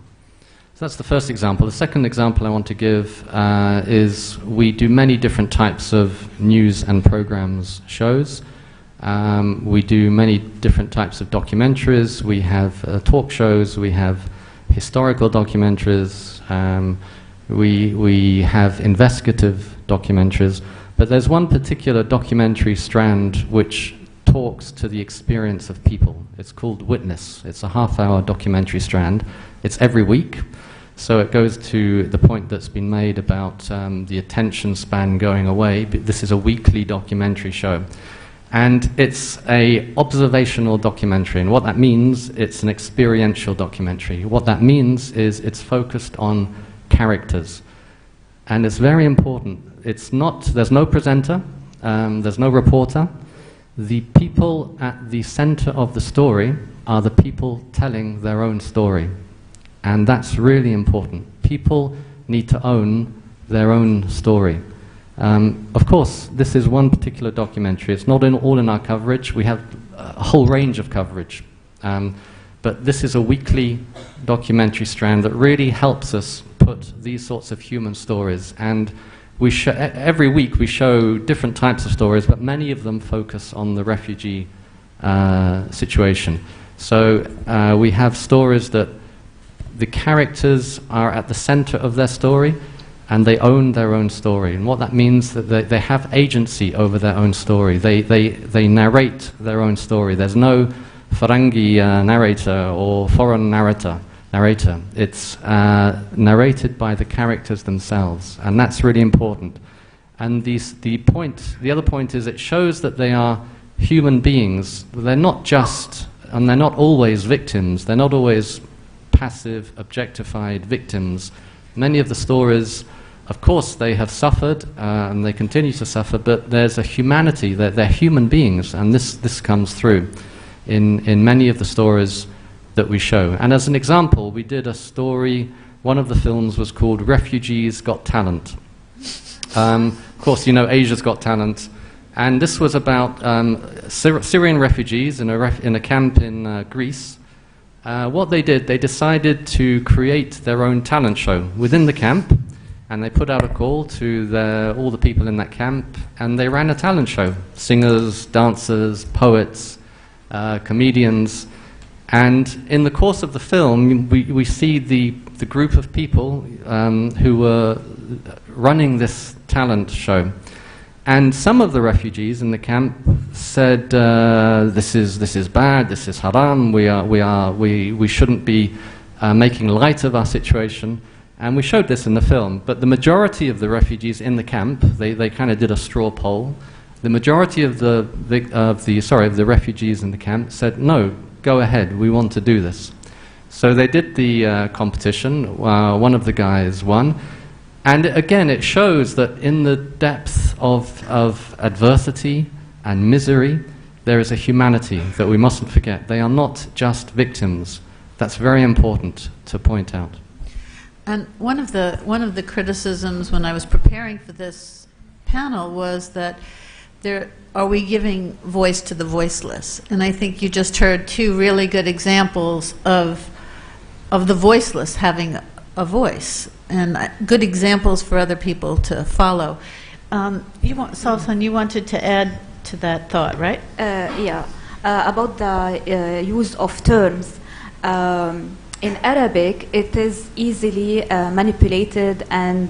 So that's the first example. The second example I want to give is we do many different types of news and programs shows. We do many different types of documentaries. We have talk shows. We have historical documentaries. We have investigative documentaries. But there's one particular documentary strand which talks to the experience of people. It's called Witness. It's a half-hour documentary strand. It's every week. So it goes to the point that's been made about the attention span going away. But this is a weekly documentary show. And it's an observational documentary. And what that means, it's an experiential documentary. What that means is it's focused on characters. And it's very important. There's no presenter, there's no reporter. The people at the center of the story are the people telling their own story. And that's really important. People need to own their own story. Of course, this is one particular documentary. It's not all in our coverage. We have a whole range of coverage. But this is a weekly documentary strand that really helps us put these sorts of human stories. And every week we show different types of stories, but many of them focus on the refugee situation. So we have stories that the characters are at the center of their story, and they own their own story. And what that means that they have agency over their own story. They narrate their own story. There's no Farangi narrator or foreign narrator. It's narrated by the characters themselves, and that's really important. And the other point is it shows that they are human beings. They're not just, and they're not always victims. They're not always passive, objectified victims. Many of the stories, of course, they have suffered, and they continue to suffer, but there's a humanity. They're human beings, and this comes through in many of the stories that we show. And as an example, we did a story, one of the films was called Refugees Got Talent. Of course, you know Asia's Got Talent. And this was about Syrian refugees in a camp in Greece. What they did, they decided to create their own talent show within the camp, and they put out a call to all the people in that camp, and they ran a talent show. Singers, dancers, poets, comedians. And in the course of the film, we see the group of people who were running this talent show. And some of the refugees in the camp said, "This is bad. This is haram. We shouldn't be making light of our situation." And we showed this in the film. But the majority of the refugees in the camp, they kind of did a straw poll. The majority of the refugees in the camp said, "No, go ahead. We want to do this." So they did the competition. One of the guys won. And again, it shows that in the depth of adversity and misery, there is a humanity that we mustn't forget. They are not just victims. That's very important to point out. And one of the criticisms when I was preparing for this panel was that are we giving voice to the voiceless? And I think you just heard two really good examples of the voiceless having a voice, and good examples for other people to follow. Salsan, you wanted to add to that thought, right? Yeah, about the use of terms. In Arabic, it is easily manipulated and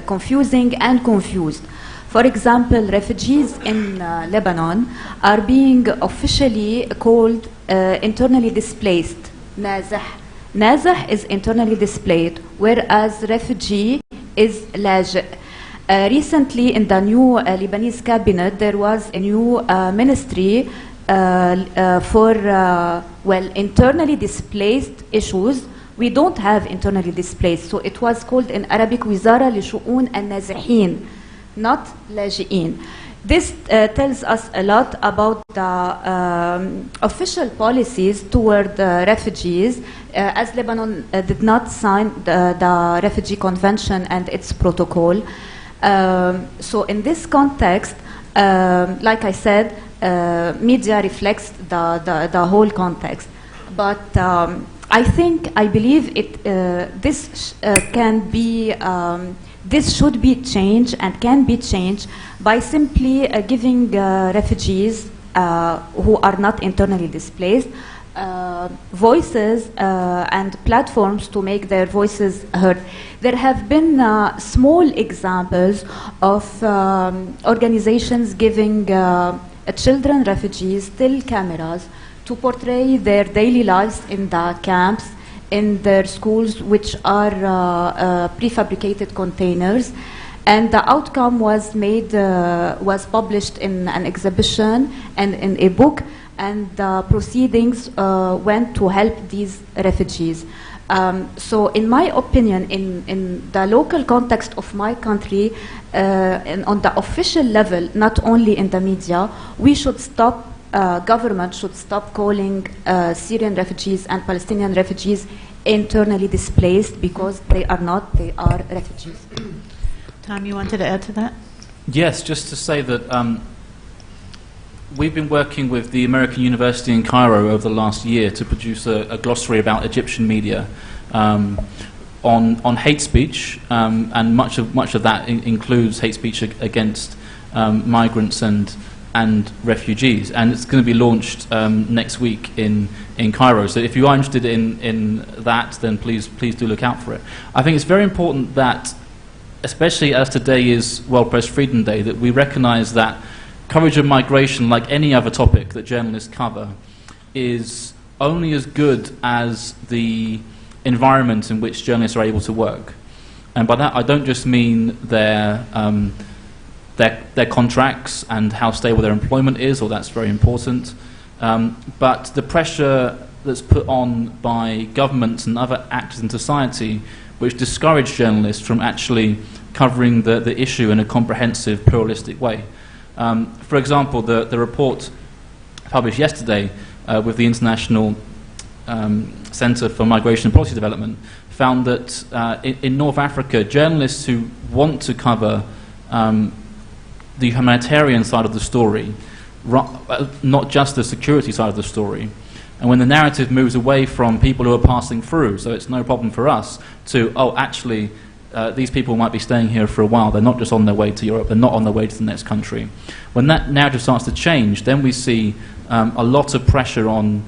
confusing and confused. For example, refugees in Lebanon are being officially called internally displaced. Nazih is internally displaced, whereas refugee is laji'. Recently, in the new Lebanese cabinet, there was a new ministry for internally displaced issues. We don't have internally displaced, so it was called in Arabic Wizara لشؤون النازحين, not laji'in. This tells us a lot about the official policies toward refugees, as Lebanon did not sign the Refugee Convention and its protocol. So in this context, like I said, media reflects the whole context. But I believe this should be changed and can be changed by simply giving refugees who are not internally displaced voices and platforms to make their voices heard. There have been small examples of organizations giving children refugees still cameras to portray their daily lives in the camps, in their schools, which are prefabricated containers, and the outcome was published in an exhibition and in a book, and the proceedings went to help these refugees. So in my opinion, in the local context of my country, and on the official level, not only in the media, we should stop, government should stop calling Syrian refugees and Palestinian refugees internally displaced, because they are not, they are refugees. Tom, you wanted to add to that? Yes, just to say that we've been working with the American University in Cairo over the last year to produce a glossary about Egyptian media on hate speech, and much of that includes hate speech against migrants and refugees, and it's going to be launched next week in Cairo. So if you are interested in that, then please do look out for it. I think it's very important that, especially as today is World Press Freedom Day, that we recognize that coverage of migration, like any other topic that journalists cover, is only as good as the environment in which journalists are able to work. And by that, I don't just mean their contracts and how stable their employment is, or that's very important, but the pressure that's put on by governments and other actors in society which discourage journalists from actually covering the issue in a comprehensive, pluralistic way. For example, the report published yesterday with the International Centre for Migration and Policy Development found that in North Africa, journalists who want to cover the humanitarian side of the story, not just the security side of the story, and when the narrative moves away from people who are passing through, so it's no problem for us, to, oh, actually, these people might be staying here for a while, they're not just on their way to Europe, they're not on their way to the next country. When that narrative starts to change, then we see a lot of pressure on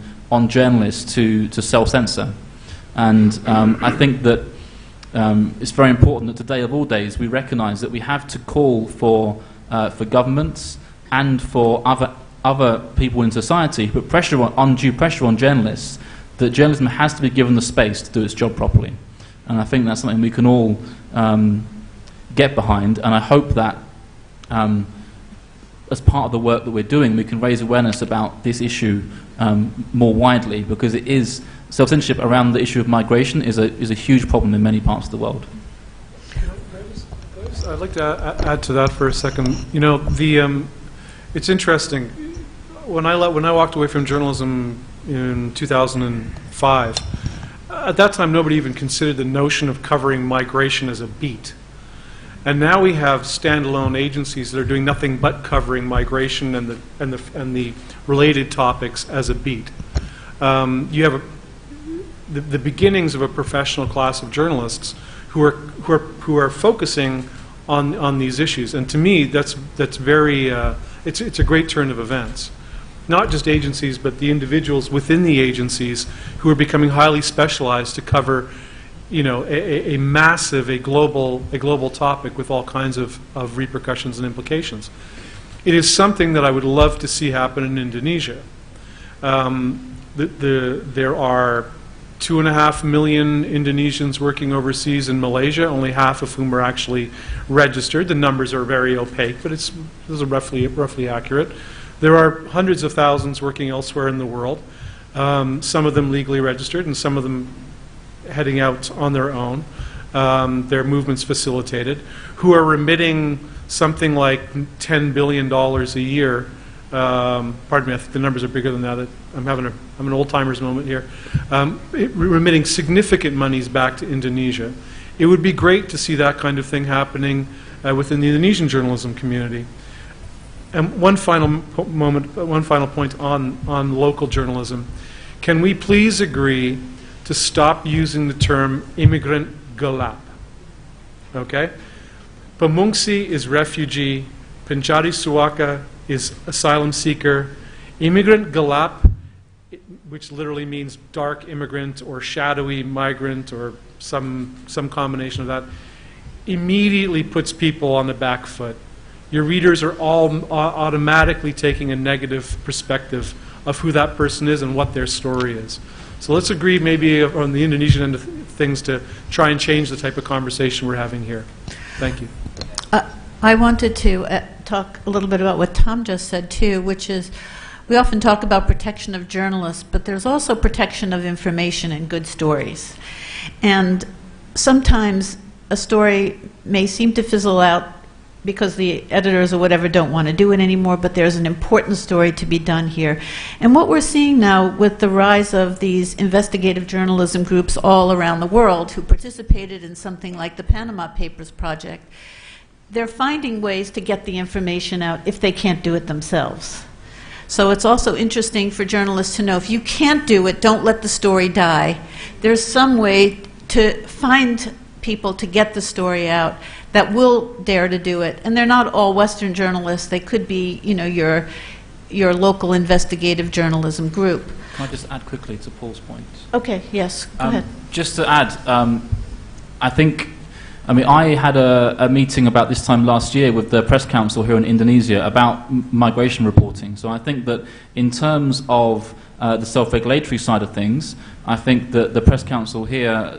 journalists to self-censor. And I think that it's very important that today of all days we recognize that we have to call for governments and for other people in society who put undue pressure on journalists, that journalism has to be given the space to do its job properly. And I think that's something we can all get behind, and I hope that as part of the work that we're doing, we can raise awareness about this issue more widely, because it is, self-censorship around the issue of migration is a huge problem in many parts of the world. I'd like to add to that for a second. You know, it's interesting. When I walked away from journalism in 2005, at that time nobody even considered the notion of covering migration as a beat. And now we have standalone agencies that are doing nothing but covering migration and the related topics as a beat. You have the beginnings of a professional class of journalists who are focusing on these issues, and to me that's very it's a great turn of events. Not just agencies, but the individuals within the agencies who are becoming highly specialized to cover, you know, a massive, a global topic with all kinds of repercussions and implications. It is something that I would love to see happen in Indonesia. There are 2.5 million Indonesians working overseas in Malaysia, only half of whom are actually registered. The numbers are very opaque, but those are roughly accurate. There are hundreds of thousands working elsewhere in the world, some of them legally registered and some of them heading out on their own, their movements facilitated, who are remitting something like $10 billion a year. Pardon me, I think the numbers are bigger than that. I'm having an old-timers moment here. Remitting significant monies back to Indonesia. It would be great to see that kind of thing happening within the Indonesian journalism community. And one final point on local journalism. Can we please agree to stop using the term immigrant gelap? Okay? Pengungsi is refugee. Pencari suaka is asylum seeker. Immigrant gelap, which literally means dark immigrant or shadowy migrant or some combination of that, immediately puts people on the back foot. Your readers are all automatically taking a negative perspective of who that person is and what their story is. So let's agree maybe on the Indonesian end of things to try and change the type of conversation we're having here. Thank you. I wanted to talk a little bit about what Tom just said too, which is we often talk about protection of journalists, but there's also protection of information and good stories. And sometimes a story may seem to fizzle out because the editors or whatever don't want to do it anymore, but there's an important story to be done here. And what we're seeing now with the rise of these investigative journalism groups all around the world who participated in something like the Panama Papers project, they're finding ways to get the information out if they can't do it themselves. So it's also interesting for journalists to know if you can't do it, don't let the story die. There's some way to find people to get the story out that will dare to do it. And they're not all Western journalists. They could be, you know, your local investigative journalism group. Can I just add quickly to Paul's point? Okay, yes, go ahead. Just to add, I had a meeting about this time last year with the Press Council here in Indonesia about migration reporting. So I think that in terms of the self-regulatory side of things, I think that the Press Council here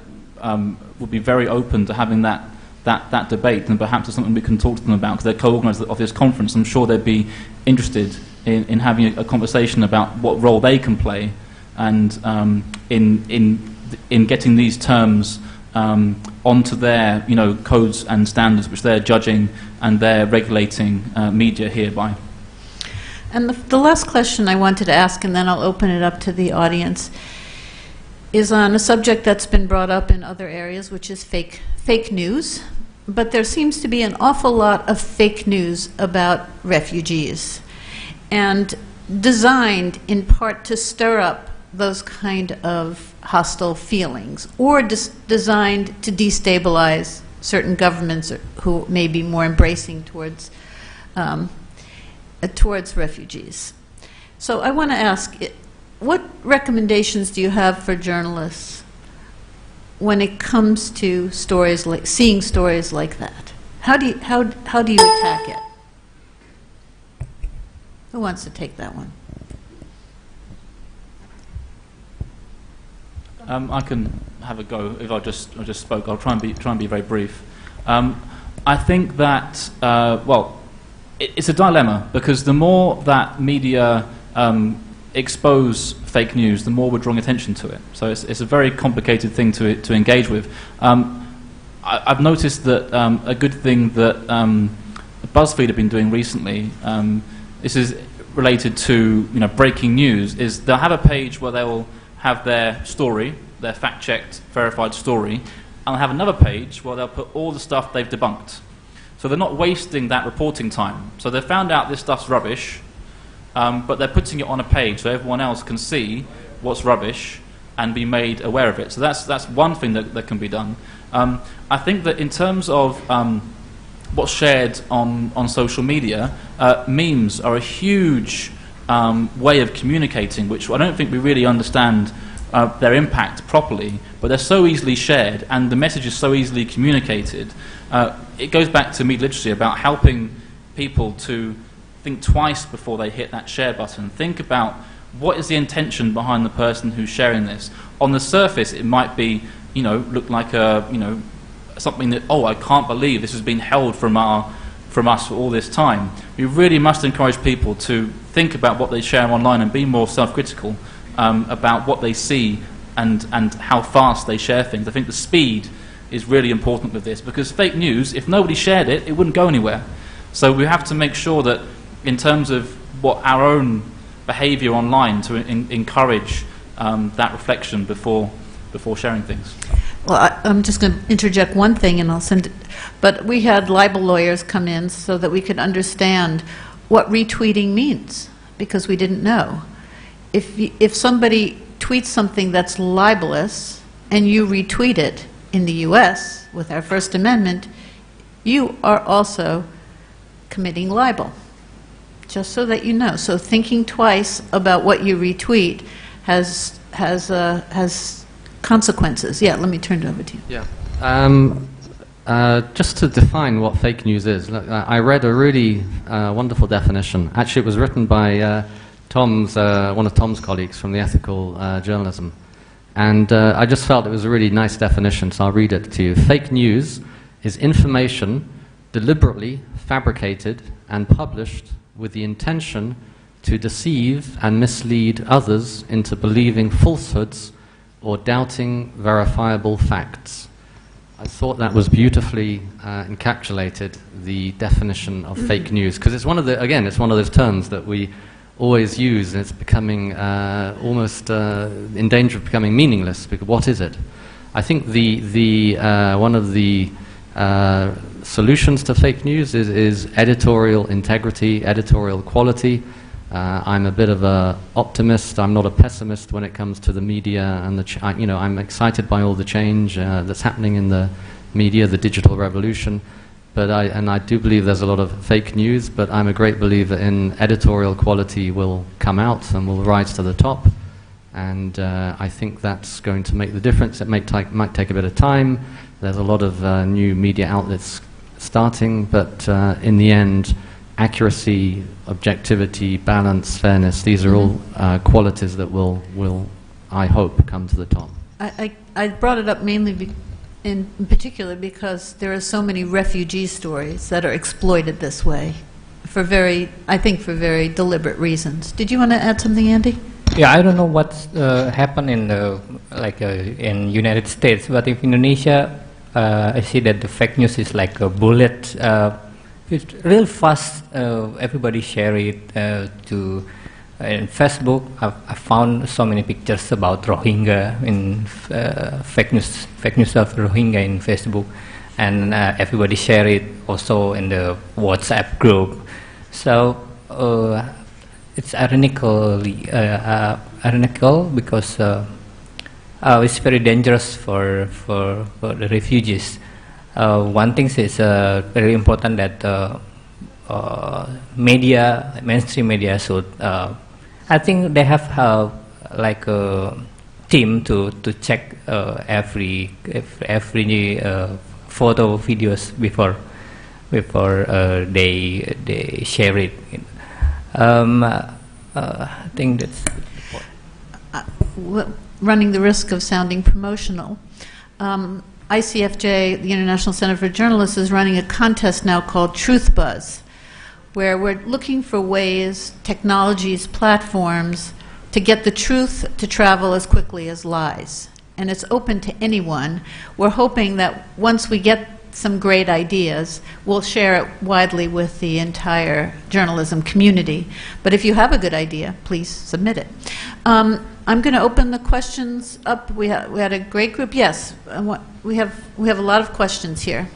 would be very open to having that debate, and perhaps it's something we can talk to them about, because they're co-organisers of this conference. I'm sure they'd be interested in having a conversation about what role they can play, and in getting these terms onto their codes and standards which they're judging and they're regulating media hereby. And the last question I wanted to ask, and then I'll open it up to the audience, is on a subject that's been brought up in other areas, which is fake news. But there seems to be an awful lot of fake news about refugees, and designed in part to stir up those kind of hostile feelings, or designed to destabilize certain governments who may be more embracing towards refugees. So I want to ask, what recommendations do you have for journalists when it comes to stories like seeing stories like that? How do you attack it? Who wants to take that one? I can have a go. If I just spoke, I'll try and be very brief. I think that it's a dilemma, because the more that media expose fake news, the more we're drawing attention to it. So it's a very complicated thing to engage with. I've noticed that a good thing that BuzzFeed have been doing recently, this is related to breaking news, is they'll have a page where they will have their story, their fact-checked, verified story, and they'll have another page where they'll put all the stuff they've debunked. So they're not wasting that reporting time. So they've found out this stuff's rubbish, but they're putting it on a page so everyone else can see what's rubbish and be made aware of it. So that's one thing that can be done. I think that in terms of what's shared on social media, memes are a huge way of communicating, which I don't think we really understand their impact properly, but they're so easily shared and the message is so easily communicated. It goes back to media literacy, about helping people to think twice before they hit that share button. Think about what is the intention behind the person who's sharing this. On the surface, it might be, look like something that, I can't believe this has been held from us for all this time. We really must encourage people to think about what they share online and be more self-critical about what they see and how fast they share things. I think the speed is really important with this, because fake news, if nobody shared it, it wouldn't go anywhere. So we have to make sure that in terms of what our own behaviour online, to encourage that reflection before sharing things. Well, I'm just going to interject one thing, and I'll send it. But we had libel lawyers come in so that we could understand what retweeting means, because we didn't know. If somebody tweets something that's libelous and you retweet it in the U.S. with our First Amendment, you are also committing libel. Just so that you know. So thinking twice about what you retweet has consequences. Yeah, let me turn it over to you. Yeah. Just to define what fake news is, I read a really wonderful definition. Actually, it was written by one of Tom's colleagues from the ethical journalism. And I just felt it was a really nice definition, so I'll read it to you. Fake news is information deliberately fabricated and published with the intention to deceive and mislead others into believing falsehoods or doubting verifiable facts. I thought that was beautifully encapsulated the definition of fake news, because it's one of the, again, it's one of those terms that we always use, and it's becoming almost in danger of becoming meaningless. Because what is it? I think one of the solutions to fake news is editorial integrity, editorial quality. I'm a bit of an optimist. I'm not a pessimist when it comes to the media, and I'm excited by all the change that's happening in the media, the digital revolution. But I do believe there's a lot of fake news. But I'm a great believer in editorial quality will come out and will rise to the top. And I think that's going to make the difference. It might take a bit of time. There's a lot of new media outlets starting, but in the end, accuracy, objectivity, balance, fairness, these are all qualities that will, I hope, come to the top. I brought it up mainly in particular because there are so many refugee stories that are exploited this way for I think for very deliberate reasons. Did you want to add something, Andy? Yeah, I don't know what's happened in in United States, but in Indonesia, I see that the fake news is like a bullet. It's real fast. Everybody share it in Facebook. I found so many pictures about Rohingya in fake news of Rohingya in Facebook, and everybody share it also in the WhatsApp group. So it's ironical because it's very dangerous for the refugees. One thing is very important that mainstream media should. I think they have like a team to check every photo videos before they share it. I think that's running the risk of sounding promotional. ICFJ, the International Center for Journalists, is running a contest now called Truth Buzz, where we're looking for ways, technologies, platforms, to get the truth to travel as quickly as lies. And it's open to anyone. We're hoping that once we get some great ideas, we'll share it widely with the entire journalism community. But if you have a good idea, please submit it. I'm going to open the questions up. We had a great group. Yes, we have a lot of questions here.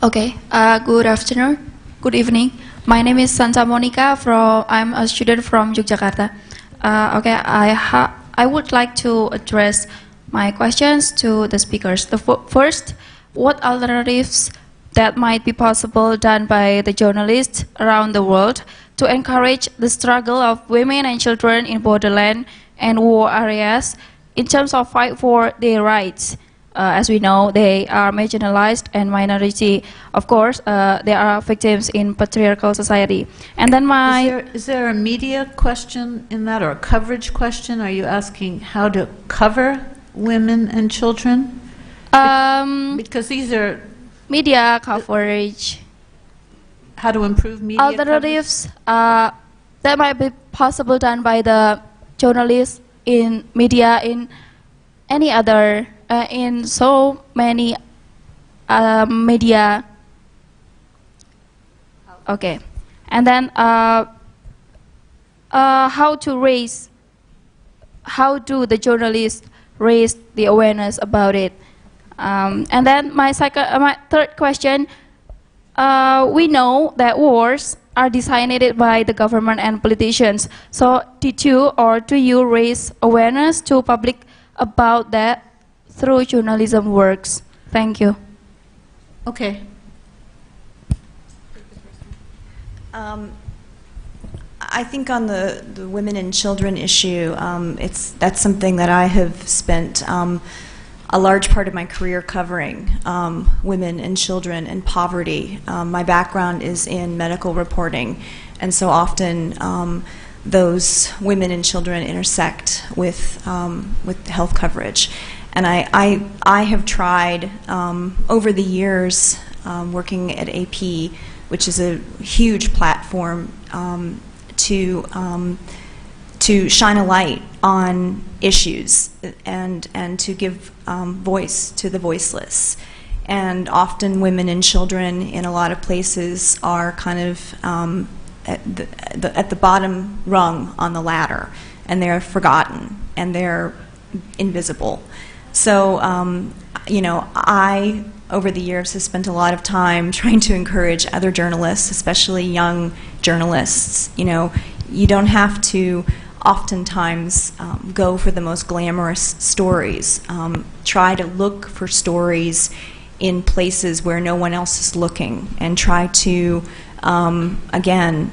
Okay. Good afternoon. Good evening. My name is Santa Monica. I'm a student from Yogyakarta. Okay. I would like to address my questions to the speakers. First, what alternatives that might be possible done by the journalists around the world to encourage the struggle of women and children in borderland and war areas in terms of fight for their rights? As we know, they are marginalized and minority. Of course, they are victims in patriarchal society. And then Is there a media question in that, or a coverage question? Are you asking how to cover women and children? Because these are media coverage. How to improve media alternatives that might be possible done by the journalists in media, in any other, in so many media. Okay, and then how do the journalists raise the awareness about it? And then my third question, we know that wars are designated by the government and politicians. So did you or do you raise awareness to public about that through journalism works? Thank you. Okay. I think on the women and children issue, that's something that I have spent a large part of my career covering, women and children and poverty. My background is in medical reporting, and so often those women and children intersect with health coverage. And I have tried over the years working at AP, which is a huge platform to shine a light on issues and to give voice to the voiceless. And often women and children in a lot of places are kind of at the bottom rung on the ladder, and they're forgotten and they're invisible. So, I, over the years, have spent a lot of time trying to encourage other journalists, especially young journalists. You don't have to oftentimes go for the most glamorous stories. Try to look for stories in places where no one else is looking, and try to, again,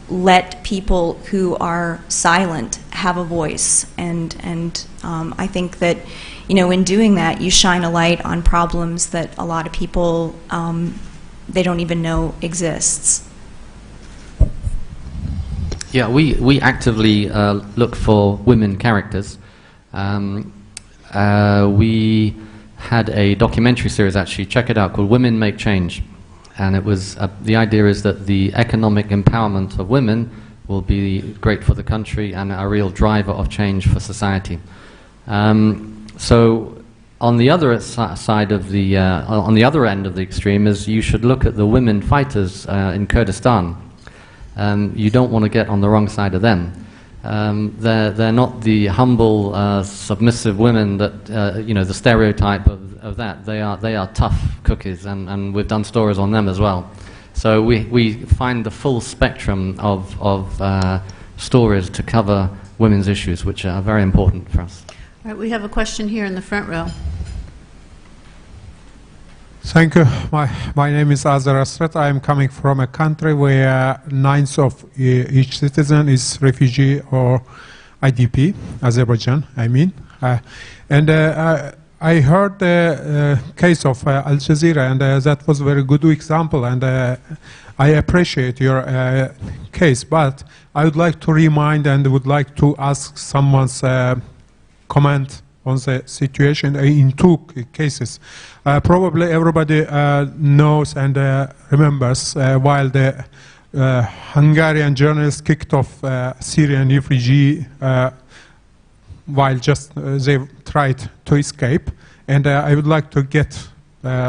let people who are silent have a voice. And I think that, in doing that, you shine a light on problems that a lot of people, they don't even know exists. Yeah, we actively look for women characters. We had a documentary series, actually, check it out, called Women Make Change. And it was, the idea is that the economic empowerment of women will be great for the country and a real driver of change for society. So on the other side of the, on the other end of the extreme is you should look at the women fighters in Kurdistan. You don't want to get on the wrong side of them. They're not the humble, submissive women that, the stereotype of that. They are tough cookies, and we've done stories on them as well. So we find the full spectrum of stories to cover women's issues, which are very important for us. All right, we have a question here in the front row. Thank you. My name is Azar Asrat. I am coming from a country where 9th of each citizen is refugee or IDP, Azerbaijan, I mean. I heard the case of Al Jazeera, and that was a very good example, and I appreciate your case, but I would like to remind and would like to ask someone's comment on the situation in two cases. Probably everybody knows and remembers while the Hungarian journalist kicked off Syrian refugee while just they tried to escape. And I would like to get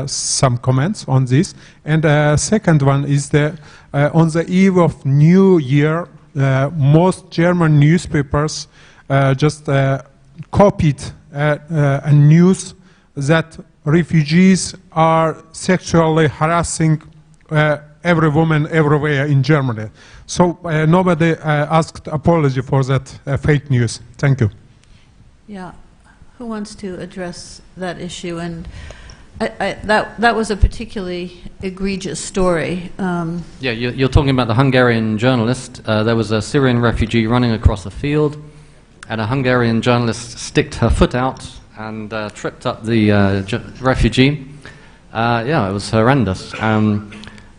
some comments on this. And second one is that on the eve of New Year, most German newspapers just copied a news that refugees are sexually harassing every woman everywhere in Germany. So nobody asked apology for that fake news. Thank you. Yeah, who wants to address that issue? And that was a particularly egregious story. Yeah, you're talking about the Hungarian journalist. There was a Syrian refugee running across a field, and a Hungarian journalist sticked her foot out and tripped up the refugee. Yeah, it was horrendous.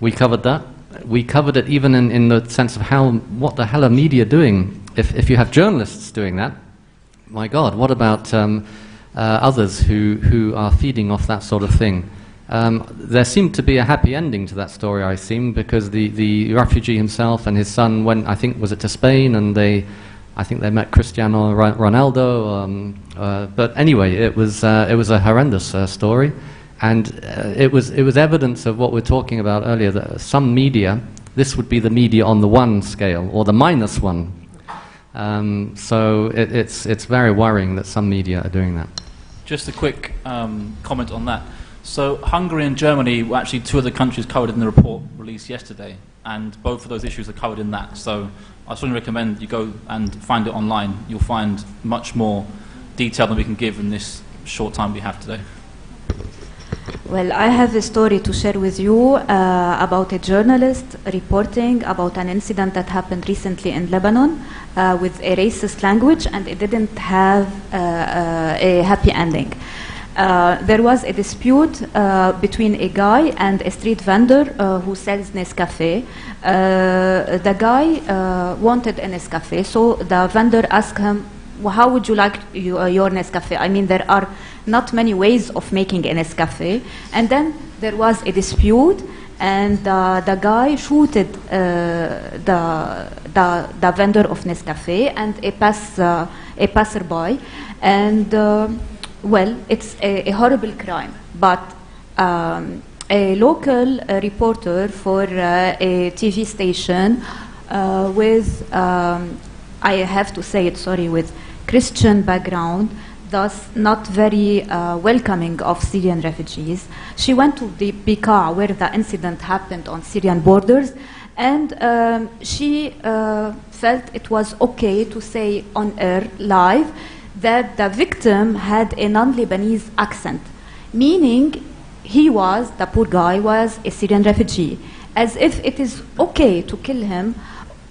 We covered that. We covered it even in the sense of what the hell are media doing? If you have journalists doing that, my God, what about others who are feeding off that sort of thing? There seemed to be a happy ending to that story, I think, because the refugee himself and his son went, I think, was it to Spain, and I think they met Cristiano Ronaldo. But anyway, it was a horrendous story, and it was evidence of what we were talking about earlier. That some media, this would be the media on the 1 scale or the -1. So it's very worrying that some media are doing that. Just a quick comment on that. So Hungary and Germany were actually two of the countries covered in the report released yesterday, and both of those issues are covered in that. So I strongly recommend you go and find it online. You'll find much more detail than we can give in this short time we have today. Well, I have a story to share with you about a journalist reporting about an incident that happened recently in Lebanon with a racist language, and it didn't have a happy ending. There was a dispute between a guy and a street vendor who sells Nescafe. The guy wanted a Nescafe, so the vendor asked him, well, how would you like your Nescafe? I mean, there are not many ways of making a Nescafe. And then there was a dispute, and the guy shooted the vendor of Nescafe and a passerby, and well, it's a horrible crime. But a local reporter for a TV station with, I have to say it, sorry, with Christian background, thus not very welcoming of Syrian refugees. She went to the Bekaa, where the incident happened on Syrian borders, and she felt it was okay to say on air live that the victim had a non-Lebanese accent, meaning the poor guy was a Syrian refugee, as if it is okay to kill him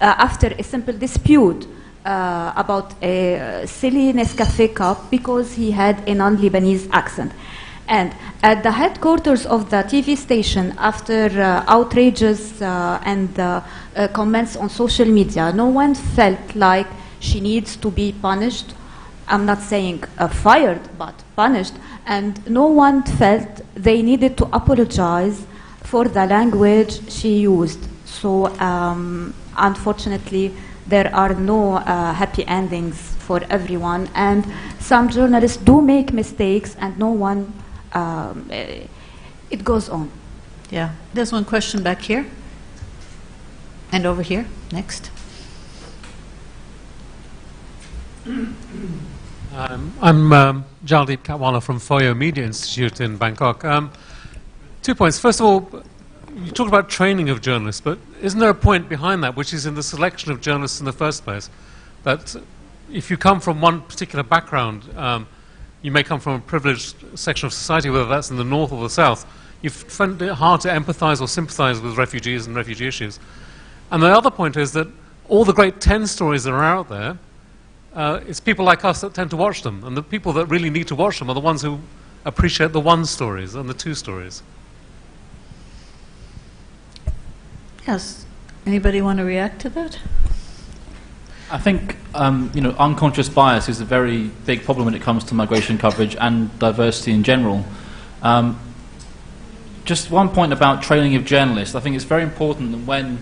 after a simple dispute about a silly Nescafe cup because he had a non-Lebanese accent. And at the headquarters of the TV station, after outrages and comments on social media, no one felt like she needs to be punished. I'm not saying fired, but punished. And no one felt they needed to apologize for the language she used. So unfortunately, there are no happy endings for everyone, and some journalists do make mistakes, and no one, it goes on. Yeah, there's one question back here, and over here, next. I'm Jaldeep Katwala from Foyo Media Institute in Bangkok. 2 points. First of all, you talked about training of journalists, but isn't there a point behind that, which is in the selection of journalists in the first place? That if you come from one particular background, you may come from a privileged section of society, whether that's in the north or the south, you find it hard to empathize or sympathize with refugees and refugee issues. And the other point is that all the great 10 stories that are out there, it's people like us that tend to watch them, and the people that really need to watch them are the ones who appreciate the 1 stories and the 2 stories. Yes. Anybody want to react to that? I think unconscious bias is a very big problem when it comes to migration coverage and diversity in general. Just one point about training of journalists. I think it's very important that when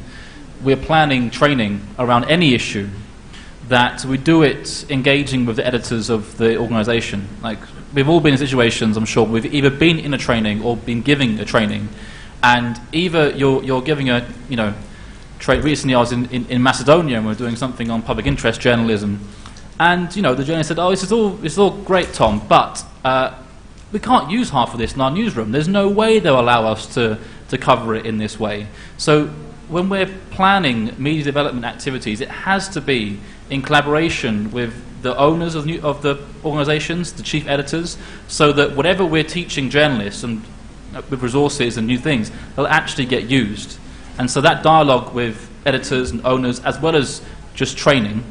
we're planning training around any issue, that we do it engaging with the editors of the organisation. Like, we've all been in situations, I'm sure, we've either been in a training or been giving a training, and either you're giving a, recently I was in Macedonia and we were doing something on public interest journalism, and the journalist said, "Oh, this is all great, Tom, but we can't use half of this in our newsroom. There's no way they'll allow us to cover it in this way." So when we're planning media development activities, it has to be in collaboration with the owners of the organisations, the chief editors, so that whatever we're teaching journalists and with resources and new things, they'll actually get used. And so that dialogue with editors and owners, as well as just training,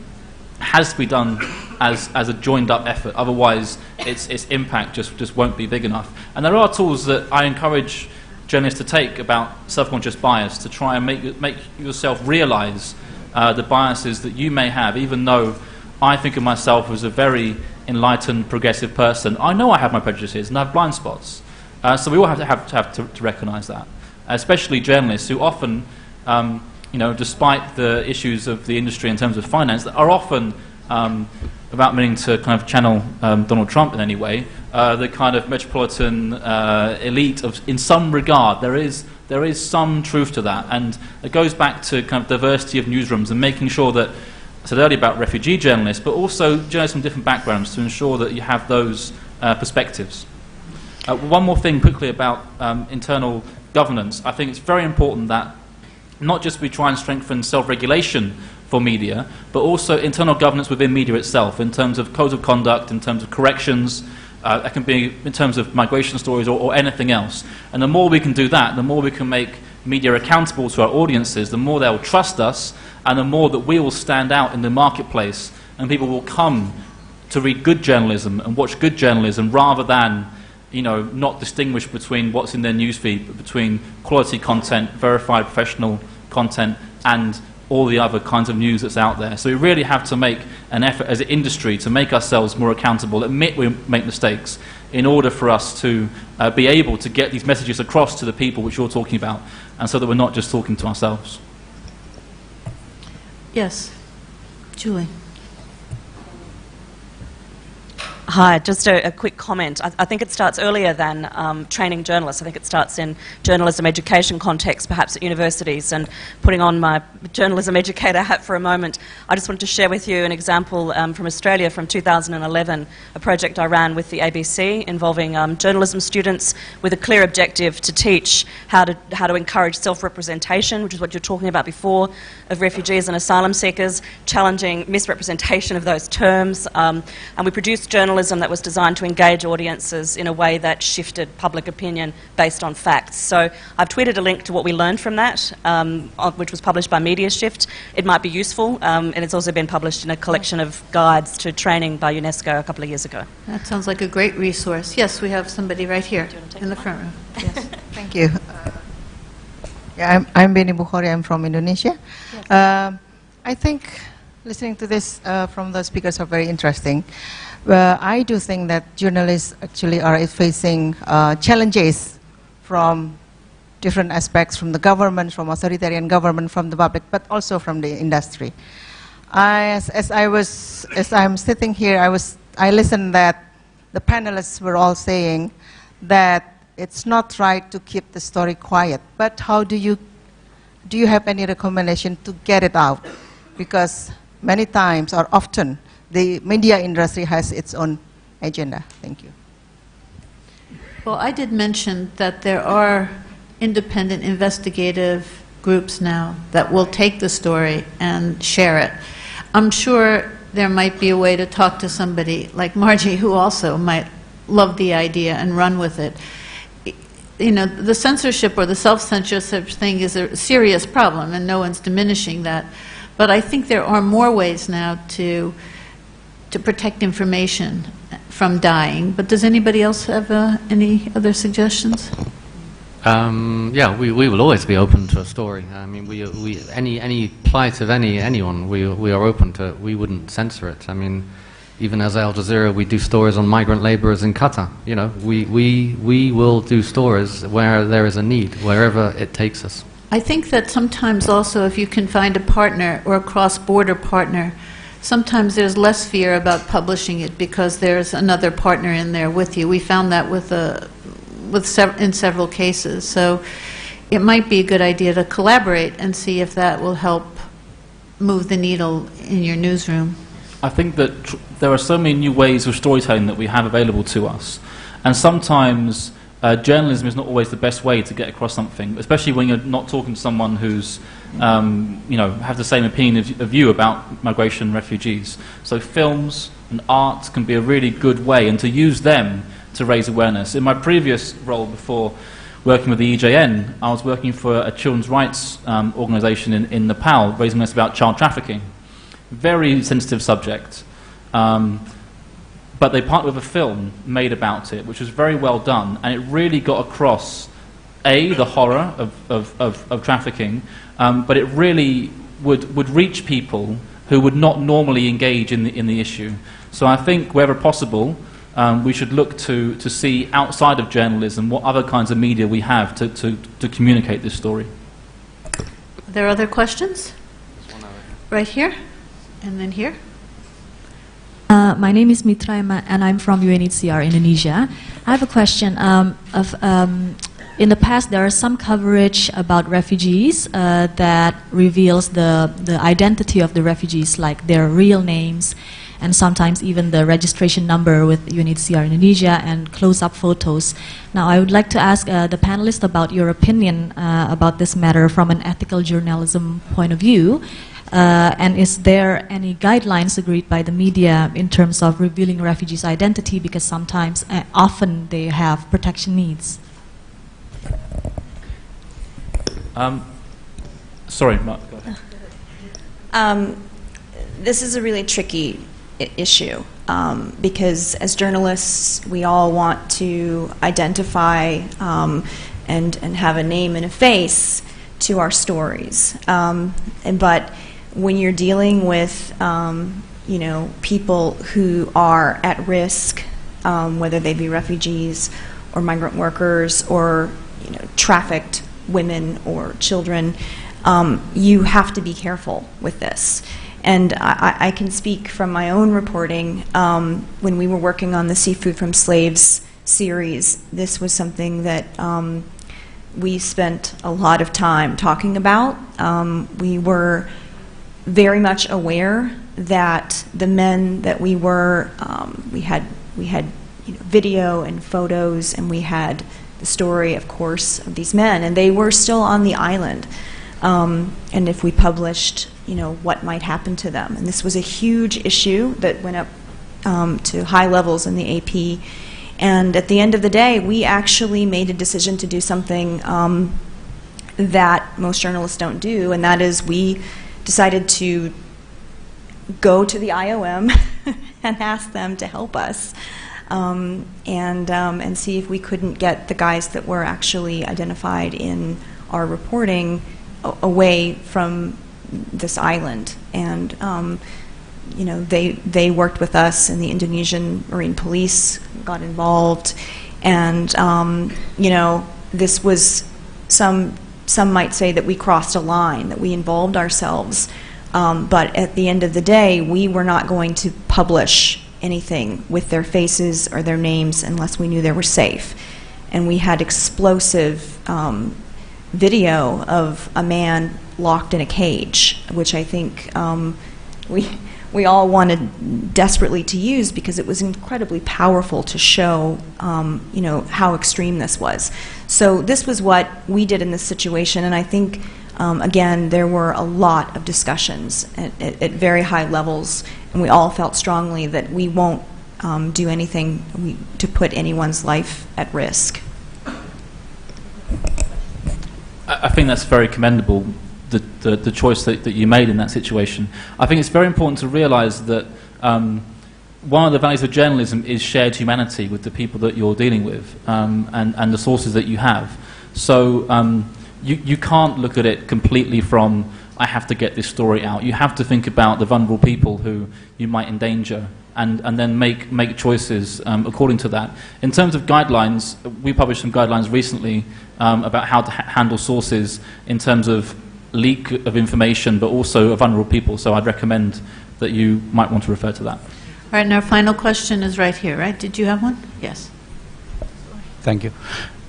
has to be done as a joined up effort. Otherwise, its impact just won't be big enough. And there are tools that I encourage journalists to take about self-conscious bias to try and make yourself realise the biases that you may have, even though I think of myself as a very enlightened, progressive person. I know I have my prejudices and I have blind spots. So we all have to recognise that, especially journalists who often, despite the issues of the industry in terms of finance, that are often, without meaning to kind of channel Donald Trump in any way, the kind of metropolitan elite in some regard. There is some truth to that, and it goes back to kind of diversity of newsrooms and making sure that, I said earlier about refugee journalists, but also journalists from different backgrounds, to ensure that you have those perspectives. One more thing quickly about internal governance. I think it's very important that not just we try and strengthen self-regulation for media, but also internal governance within media itself, in terms of codes of conduct, in terms of corrections, that can be in terms of migration stories or anything else. And the more we can do that, the more we can make media accountable to our audiences, the more they'll trust us, and the more that we will stand out in the marketplace, and people will come to read good journalism and watch good journalism, rather than not distinguish between what's in their newsfeed, but between quality content, verified professional content, and all the other kinds of news that's out there. So we really have to make an effort as an industry to make ourselves more accountable, admit we make mistakes, in order for us to be able to get these messages across to the people which you're talking about, and so that we're not just talking to ourselves. Yes. Julie. Hi, just a quick comment. I think it starts earlier than training journalists. I think it starts in journalism education context, perhaps at universities. And putting on my journalism educator hat for a moment, I just wanted to share with you an example from Australia from 2011, a project I ran with the ABC involving journalism students with a clear objective to teach how to encourage self-representation, which is what you're talking about before, of refugees and asylum seekers, challenging misrepresentation of those terms. And we produced journalism that was designed to engage audiences in a way that shifted public opinion based on facts. So I've tweeted a link to what we learned from that, which was published by Media Shift. It might be useful, and it's also been published in a collection of guides to training by UNESCO a couple of years ago. That sounds like a great resource. Yes, we have somebody right here in the front row. Yes. Thank you. Yeah, I'm Beni Bukhari. I'm from Indonesia. Yes. I think listening to this from the speakers are very interesting. I do think that journalists actually are facing challenges from different aspects, from the government, from authoritarian government, from the public, but also from the industry. As I'm sitting here, I listened that the panelists were all saying that it's not right to keep the story quiet. But how do you have any recommendation to get it out? Because many times or often the media industry has its own agenda. Thank you. Well, I did mention that there are independent investigative groups now that will take the story and share it. I'm sure there might be a way to talk to somebody like Margie, who also might love the idea and run with it. You know, the censorship or the self-censorship thing is a serious problem, and no one's diminishing that. But I think there are more ways now to protect information from dying. But does anybody else have any other suggestions? Yeah, we will always be open to a story. I mean, any plight of anyone, we are open to it. We wouldn't censor it. I mean, even as Al Jazeera, we do stories on migrant laborers in Qatar. You know, we will do stories where there is a need, wherever it takes us. I think that sometimes also if you can find a partner or a cross-border partner, sometimes there's less fear about publishing it because there's another partner in there with you. We found that in several cases. So it might be a good idea to collaborate and see if that will help move the needle in your newsroom. I think that there are so many new ways of storytelling that we have available to us, and sometimes journalism is not always the best way to get across something, especially when you're not talking to someone who's have the same opinion of you about migration and refugees. So films and art can be a really good way, and to use them to raise awareness. In my previous role before working with the EJN, I was working for a children's rights organisation in Nepal, raising awareness about child trafficking. Very sensitive subject. But they partnered with a film made about it, which was very well done, and it really got across, the horror of trafficking, but it really would reach people who would not normally engage in the issue. So I think wherever possible, we should look to see outside of journalism what other kinds of media we have to communicate this story. Are there other questions? Right here, and then here. My name is Mitra and I'm from UNHCR Indonesia. I have a question. In the past, there is some coverage about refugees that reveals the identity of the refugees, like their real names, and sometimes even the registration number with UNHCR Indonesia and close-up photos. Now, I would like to ask the panelists about your opinion about this matter from an ethical journalism point of view. And is there any guidelines agreed by the media in terms of revealing refugees' identity, because sometimes, often they have protection needs? Sorry, Mark. Go ahead. This is a really tricky issue because as journalists, we all want to identify and have a name and a face to our stories. But when you're dealing with people who are at risk, whether they be refugees or migrant workers or trafficked women or children, you have to be careful with this. And I can speak from my own reporting. When we were working on the Seafood from Slaves series, this was something that we spent a lot of time talking about. We were very much aware that the men that we were, we had video and photos, and we had the story, of course, of these men, and they were still on the island. And if we published, what might happen to them. And this was a huge issue that went up to high levels in the AP. And at the end of the day, we actually made a decision to do something that most journalists don't do, and that is we decided to go to the IOM and ask them to help us and see if we couldn't get the guys that were actually identified in our reporting away from this island. And they worked with us, and the Indonesian Marine Police got involved, and this was some might say that we crossed a line, that we involved ourselves, but at the end of the day, we were not going to publish anything with their faces or their names unless we knew they were safe. And we had explosive video of a man locked in a cage, which I think we all wanted desperately to use because it was incredibly powerful to show how extreme this was. So this was what we did in this situation, and I think again there were a lot of discussions at very high levels, and we all felt strongly that we won't do anything to put anyone's life at risk. I think that's very commendable, the choice that you made in that situation. I think it's very important to realize that one of the values of journalism is shared humanity with the people that you're dealing with and the sources that you have. So you can't look at it completely from, I have to get this story out. You have to think about the vulnerable people who you might endanger and then make choices according to that. In terms of guidelines, we published some guidelines recently about how to handle sources in terms of leak of information, but also of vulnerable people. So I'd recommend that you might want to refer to that. All right, and our final question is right here, right? Did you have one? Yes. Thank you.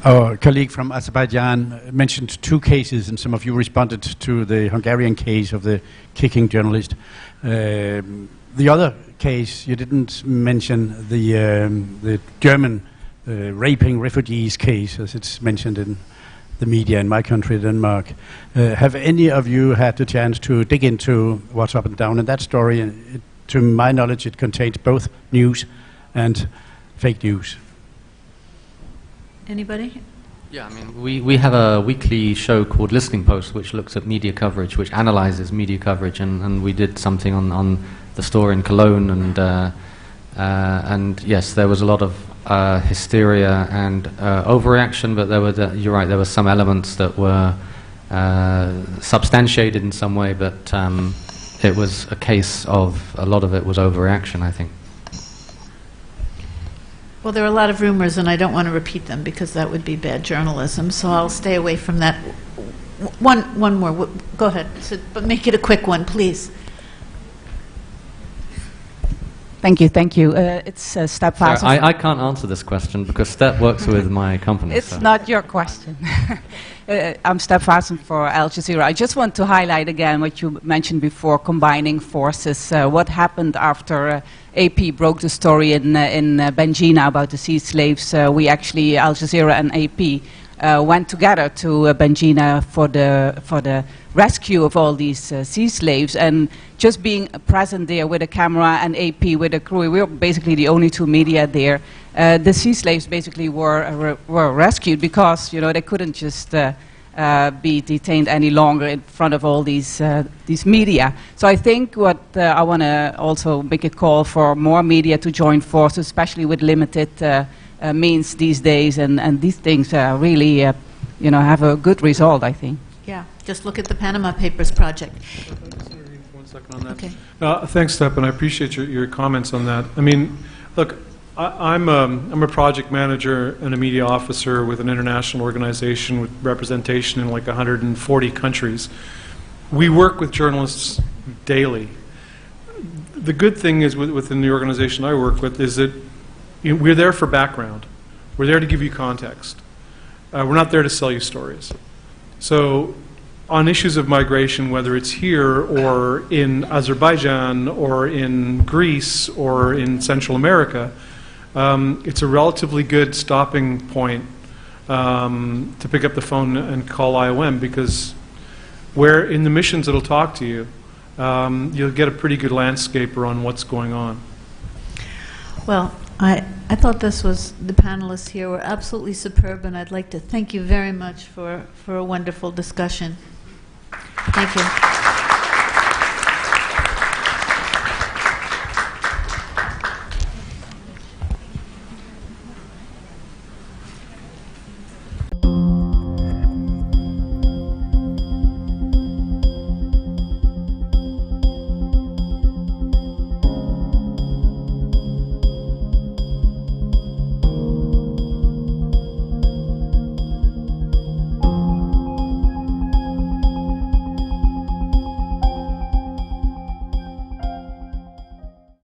Our colleague from Azerbaijan mentioned two cases, and some of you responded to the Hungarian case of the kicking journalist. The other case, you didn't mention the German raping refugees case, as it's mentioned in the media in my country, Denmark. Have any of you had the chance to dig into what's up and down in that story? To my knowledge, it contains both news and fake news. Anybody? Yeah, I mean, we have a weekly show called Listening Post, which looks at media coverage, which analyzes media coverage, and we did something on the store in Cologne, and yes, there was a lot of hysteria and overreaction, but there were you're right, there were some elements that were substantiated in some way, but it was a case of a lot of it was overreaction, I think. Well, there are a lot of rumors, and I don't want to repeat them because that would be bad journalism, so I'll stay away from that. One more. Go ahead. But make it a quick one, please. Thank you. It's Step Vassen. I can't answer this question because Step works with my company. It's not your question. I'm Step Vassen for Al Jazeera. I just want to highlight again what you mentioned before, combining forces. What happened after AP broke the story in Benjina about the sea slaves? We actually, Al Jazeera and AP, went together to Benjina for the rescue of all these sea slaves, and just being present there with a camera and AP with a crew, we were basically the only two media there. The sea slaves basically were rescued because they couldn't just be detained any longer in front of all these media. So I think what I want to also make a call for more media to join forces, especially with limited means these days, and these things really have a good result, I think. Yeah, Just look at the Panama Papers project. One second on that. Okay. Thanks, Stephen. I appreciate your comments on that. I mean, look, I'm a project manager and a media officer with an international organization with representation in like 140 countries. We work with journalists daily. The good thing is within the organization I work with is that we're there for background. We're there to give you context. We're not there to sell you stories. So on issues of migration, whether it's here or in Azerbaijan or in Greece or in Central America, it's a relatively good stopping point to pick up the phone and call IOM, because where in the missions it'll talk to you, you'll get a pretty good landscaper on what's going on. Well, I thought the panelists here were absolutely superb, and I'd like to thank you very much for a wonderful discussion. Thank you.